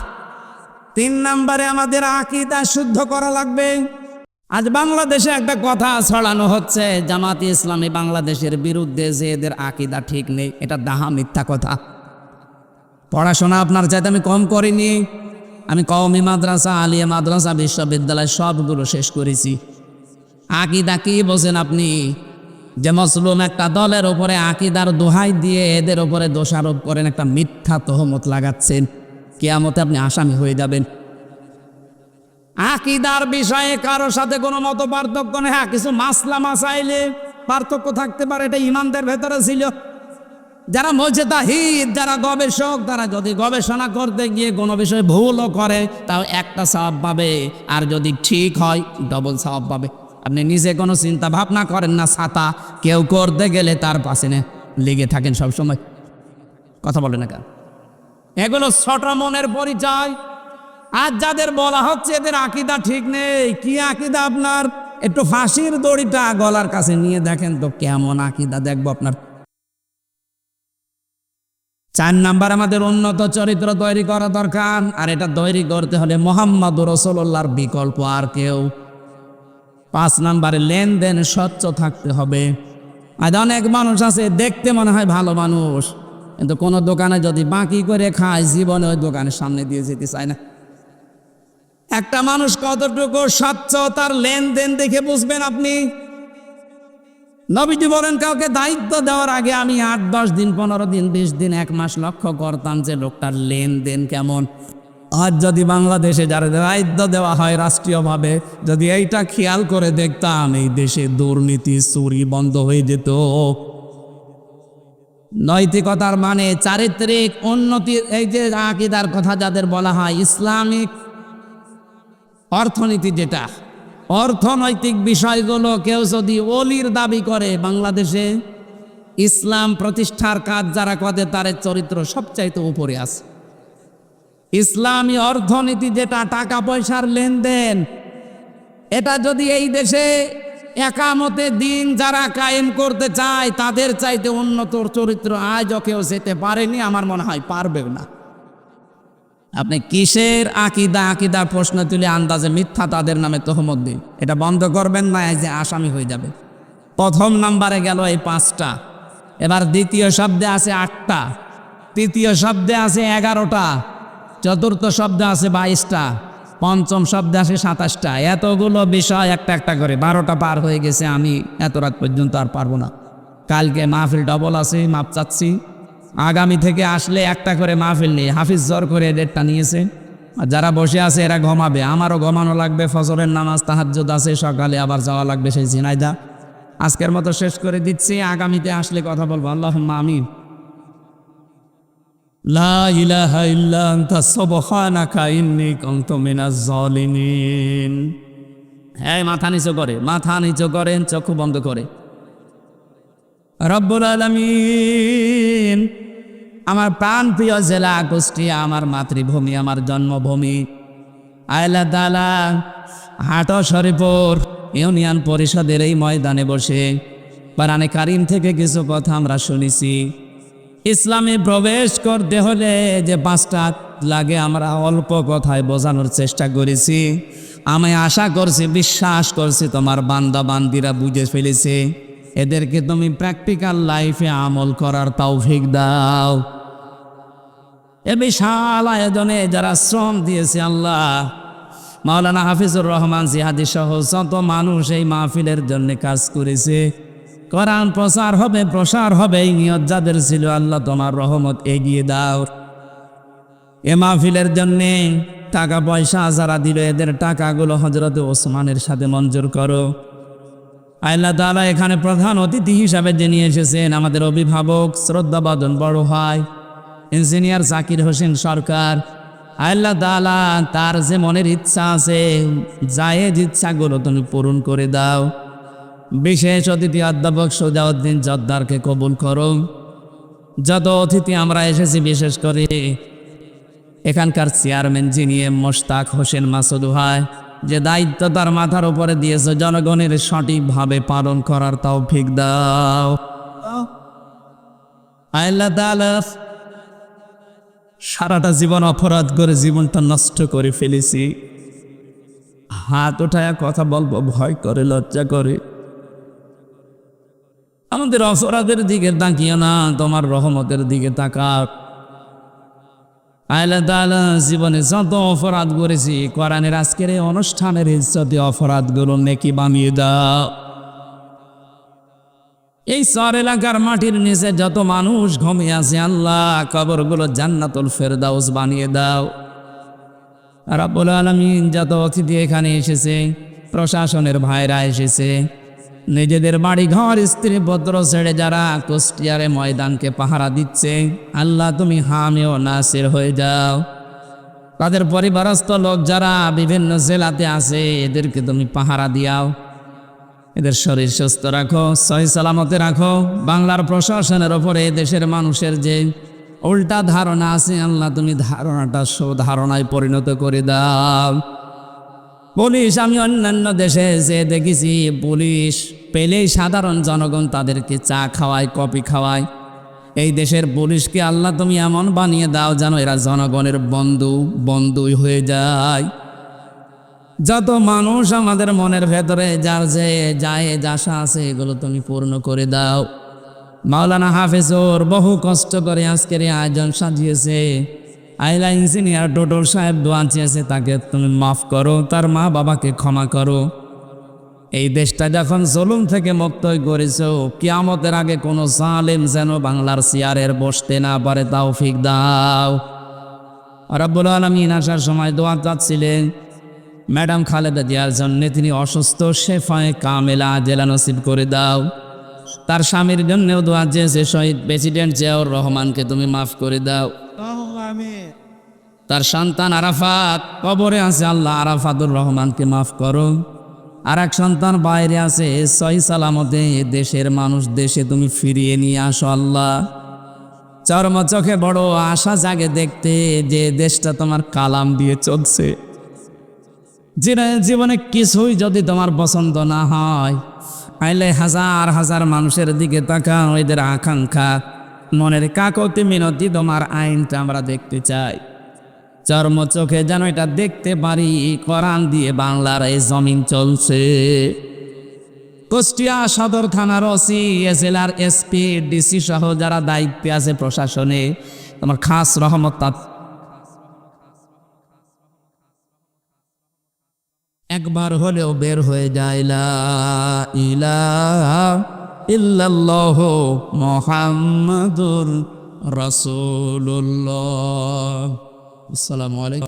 3 নম্বরে আমাদের আকীদা শুদ্ধ করা লাগবে। আজ বাংলাদেশে একটা কথা ছড়ানো হচ্ছে, জামাতে ইসলামী বাংলাদেশের বিরুদ্ধে যে এদের আকীদা ঠিক নেই। এটা ডাহা মিথ্যা কথা। পড়াশোনা আপনার চাইতে আমি কম করিনি। আমি কওমি মাদ্রাসা, আলিয়া মাদ্রাসা, বিশ্ববিদ্যালয় সবগুলো শেষ করেছি। আকীদা কি বোঝেন আপনি? যে মুসলিম একটা দলের ওপরে আকীদার দোহাই দিয়ে এদের ওপরে দোষারোপ করেন, একটা মিথ্যা তহমত লাগাচ্ছেন, কিয়ামতে আপনি আসামি হয়ে যাবেন। আকীদার বিষয়ে কারো সাথে কোনো মত পার্থক্য নেই। হ্যাঁ, কিছু মাসলা মাসাইলে পার্থক্য থাকতে পারে, এটা ইমানদের ভেতরে ছিল। যারা মুজতাহিদ, যারা গবেষক, তারা যদি গবেষণা করতে গিয়ে কোনো বিষয়ে ভুলও করে তাও একটা সওয়াব পাবে, আর যদি ঠিক হয় ডবল সওয়াব পাবে। আপনি নিজে কোনো চিন্তা ভাবনা করেন না, ছাতা কেউ করতে গেলে তার পাশে লেগে থাকেন সব সময়। কথা বলে না কেন? এগুলো ছোট মনের পরিচয়। আজ যাদের বলা হচ্ছে এদের আকীদা ঠিক নেই, কি আকীদা আপনার? একটু ফাঁসির দড়িটা গলার কাছে নিয়ে দেখেন তো কেমন আকীদা, দেখবো আপনার। 4 নাম্বার, আমাদের উন্নত চরিত্র তৈরি করা দরকার। আর এটা তৈরি করতে হলে মুহাম্মদুর রাসূলুল্লাহর বিকল্প আর কেউ। 5 নাম্বারে লেনদেন স্বচ্ছ থাকতে হবে। আজ অনেক মানুষ আছে দেখতে মনে হয় ভালো মানুষ, কিন্তু কোনো দোকানে যদি বাকি করে খায় জীবনে ওই দোকানের সামনে দিয়ে যেতে চায় না। একটা মানুষ কতটুকু স্বচ্ছ তার লেনদেন দেখে বুঝবেন আপনি। নবীজি বলেন কাউকে দায়িত্ব দেওয়ার আগে আমি 8-10 দিন 15 দিন 20 দিন 1 মাস লক্ষ্য করতাম যে লোকটার লেনদেন কেমন। আজ যদি বাংলাদেশে যারা দায়িত্ব দেওয়া হয় রাষ্ট্রীয়ভাবে, যদি এইটা খেয়াল করে দেখতাম, এই দেশে দুর্নীতি চুরি বন্ধ হয়ে যেত। নৈতিকতার মানে চারিত্রিক উন্নতির, এই যে আকীদার কথা যাদের বলা হয়, ইসলামিক অর্থনীতি, যেটা অর্থনৈতিক বিষয়গুলো কেউ যদি ওলির দাবি করে, বাংলাদেশে ইসলাম প্রতিষ্ঠার কাজ যারা করে তাদের চরিত্র সবচাইতে উপরে আছে। ইসলামী অর্থনীতি যেটা টাকা পয়সার লেনদেন, এটা যদি এই দেশে একামতে দিন যারা কায়েম করতে চায় তাদের চাইতে উন্নত চরিত্র আজও কেউ যেতে পারেনি, আমার মনে হয় পারবেও না। আপনি কিসের আকিদার প্রশ্ন তুলে আন্দাজে মিথ্যা তাদের নামে তহমত দিন, এটা বন্ধ করবেন না, এই যে আসামি হয়ে যাবে। প্রথম নাম্বারে গেল এই 5টা, এবার দ্বিতীয় শব্দে আছে 8টা, তৃতীয় শব্দে আছে 11টা, চতুর্থ শব্দে আছে 22টা, পঞ্চম শব্দে আছে 27টা। এতগুলো বিষয় একটা একটা করে 12টা পার হয়ে গেছে। আমি এত রাত পর্যন্ত আর পারবো না। কালকে মাহফিল ডবল আছে, মাপ চাচ্ছি। আগামী থেকে আসলে একটা করে মাহফিল নেই। হাফিজ জোর করে ডেটটা নিয়েছে, আর যারা বসে আছে এরা ঘুমাবে, আমারও ঘুমানো লাগবে। ফজরের নামাজ তাহাজ্জুদ আছে, সকালে আবার যাওয়া লাগবে সেই ঝিনাইদা। আজকের মতো শেষ করে দিচ্ছি, আগামীতে আসলে কথা বলবো। আল্লাহুম্মা আমিন। লা ইলাহা ইল্লা আনতা সুবহানাকা ইন্নী কুনতু মিনাজ জালিমিন। হ্যাঁ, মাথা নিচু করেন, চক্ষু বন্ধ করে। রব্বুল আলামিন, আমার প্রাণ প্রিয় জেলা কুষ্টিয়া, আমার মাতৃভূমি, আমার জন্মভূমি, আল্লাহ তাআলা হাট শরীফপুর ইউনিয়ন পরিষদের এই ময়দানে বসে কোরআনে কারীম থেকে কিছু কথা আমরা শুনেছি। ইসলামে প্রবেশ করতে হলে যে 5টা লাগে আমরা অল্প কথায় বোঝানোর চেষ্টা করেছি। আমি আশা করছি, বিশ্বাস করছি তোমার বান্দা বান্দিরা বুঝে ফেলেছে। এদেরকে তুমি প্র্যাকটিক্যাল লাইফে আমল করার তৌফিক দাও। এ বিশাল আয়োজনে যারা শ্রম দিয়েছে, আল্লাহ, মাওলানা হাফিজুর রহমান জিহাদি সহ যত মানুষ এই মাহফিলের জন্য কাজ করেছে, কোরআন প্রসার হবে এই নিয়ত যাদের ছিল, আল্লাহ তোমার রহমত এগিয়ে দাও। এ মাহফিলের জন্যে টাকা পয়সা যারা দিল, এদের টাকাগুলো হযরত ওসমানের সাথে মঞ্জুর করো। আল্লাহ তাআলা এখানে প্রধান অতিথি হিসাবে যিনি এসেছেন, আমাদের অভিভাবক শ্রদ্ধাভাজন বড় ভাই ইঞ্জিনিয়ার জাকির হোসেন সরকার, আল্লাহ তাআলা তার যে মনের ইচ্ছা আছে, জায়েজ ইচ্ছাগুলো তুমি পূরণ করে দাও। বিশেষ অতিথি অধ্যাপক সুজাউদ্দিন জদ্দারকে কবুল করো। যত অতিথি আমরা এসেছি, বিশেষ করে এখানকার চেয়ারম্যান যিনি মোশতাক হোসেন মাসুদ ভাই, যে দায়িত্ব তার মাথার উপরে দিয়েছে, জনগণের সঠিকভাবে পালন করার তৌফিক দাও। আল্লাহ তাআলা, সারাটা জীবন অপরাধ করে জীবনটা নষ্ট করে ফেলেছি। হাত উঠায় কথা বলবো ভয় করে, লজ্জা করে। আমাদের অপরাধের দিকে তাকিও না, তোমার রহমতের দিকে তাকাও। আল্লাহ তাআলা, জীবনে যত অপরাধ করেছি, কোরআনের আজকের এই অনুষ্ঠানের ইজ্জতে অপরাধগুলো নেকি বানিয়ে দাও। এই শহর এলাকার মাটির নিচে যত মানুষ ঘুমিয়ে আছে, আল্লাহ, কবরগুলো জান্নাতুল ফেরদাউস বানিয়ে দাও। রাব্বুল আলামিন, যত অতিথি এখানে এসেছে, প্রশাসনের ভাইরা এসেছে, নিজেদের বাড়ি ঘর স্ত্রী পুত্র ছেড়ে যারা কুষ্টিয়ারে ময়দানকে পাহারা দিচ্ছে, আল্লাহ তুমি হামে ও নাসির হয়ে যাও। তাদের পরিবারস্থ লোক যারা বিভিন্ন জেলাতে আছে, এদেরকে তুমি পাহারা দিয়াও। এদের শরীর সুস্থ রাখো, সহি সালামতে রাখো। বাংলার প্রশাসনের ওপরে দেশের মানুষের যে উল্টা ধারণা আছে, আল্লাহ তুমি ধারণাটা সুধারণায় পরিণত করে দাও। পুলিশ, আমি অন্যান্য দেশে যে দেখেছি, পুলিশ পেলেই সাধারণ জনগণ তাদেরকে চা খাওয়ায়, কফি খাওয়ায়। এই দেশের পুলিশকে আল্লাহ তুমি এমন বানিয়ে দাও যেন এরা জনগণের বন্ধুই হয়ে যায়। যত মানুষ আমাদের মনের ভেতরে যার যে জায়েজ আশা আছে, এগুলো তুমি পূর্ণ করে দাও। মাওলানা হাফিজুর বহু কষ্ট করে আজকের এই আয়োজন সাজিয়েছে, আইলা ইঞ্জিনিয়ার ডোডর সাহেব দোয়া চেয়েছে, তাকে তুমি মাফ করো, তার মা বাবাকে ক্ষমা করো। এই দেশটা যখন জুলুম থেকে মুক্ত করেছো, কিয়ামতের আগে কোনো জালেম যেন বাংলার চেয়ারের বসতে না পারে, তৌফিক দাও। রব্বুল আলামিন আসার সময় দোয়া চাচ্ছিলেন ম্যাডাম খালেদা জিয়ার জন্য, তিনি অসুস্থ, শেফায়ে কামেলা আজেলা নসিব করে দাও। তার স্বামীর জন্যও দোয়া চেয়েছে, শহীদ প্রেসিডেন্ট জিয়াউর রহমানকে তুমি মাফ করে দাও। তার সন্তান আরাফাত কবরে আছে, আল্লাহ আরাফাতুর রহমানকে মাফ করো। আর এক সন্তান বাইরে আছে, সহি সালামতে দেশের মানুষ দেশে তুমি ফিরিয়ে নিয়ে আসো আল্লাহ। চর্ম চোখে বড় আশা জাগে দেখতে যে দেশটা তোমার কালাম দিয়ে চলছে। জীবনে কিছুই যদি তোমার পছন্দ না হয়, আইলে হাজার হাজার মানুষের দিকে তাকাও, এদের আকাঙ্ক্ষা, মনের কাকতি মিনতি তোমার আইনটা আমরা দেখতে চাই। চর্ম চোখে যেন এটা দেখতে পারি, কোরআন দিয়ে বাংলার এই জমিন চলছে। কুষ্টিয়া সদর থানার ওসি, জেলার এসপি, ডিসি সহ যারা দায়িত্বে আছে প্রশাসনে, তোমার খাস রহমত একবার হলেও বের হয়ে যায়, লা ইলাহা ইল্লাল্লাহ মুহাম্মাদুর রাসূলুল্লাহ। আসসালামু আলাইকুম।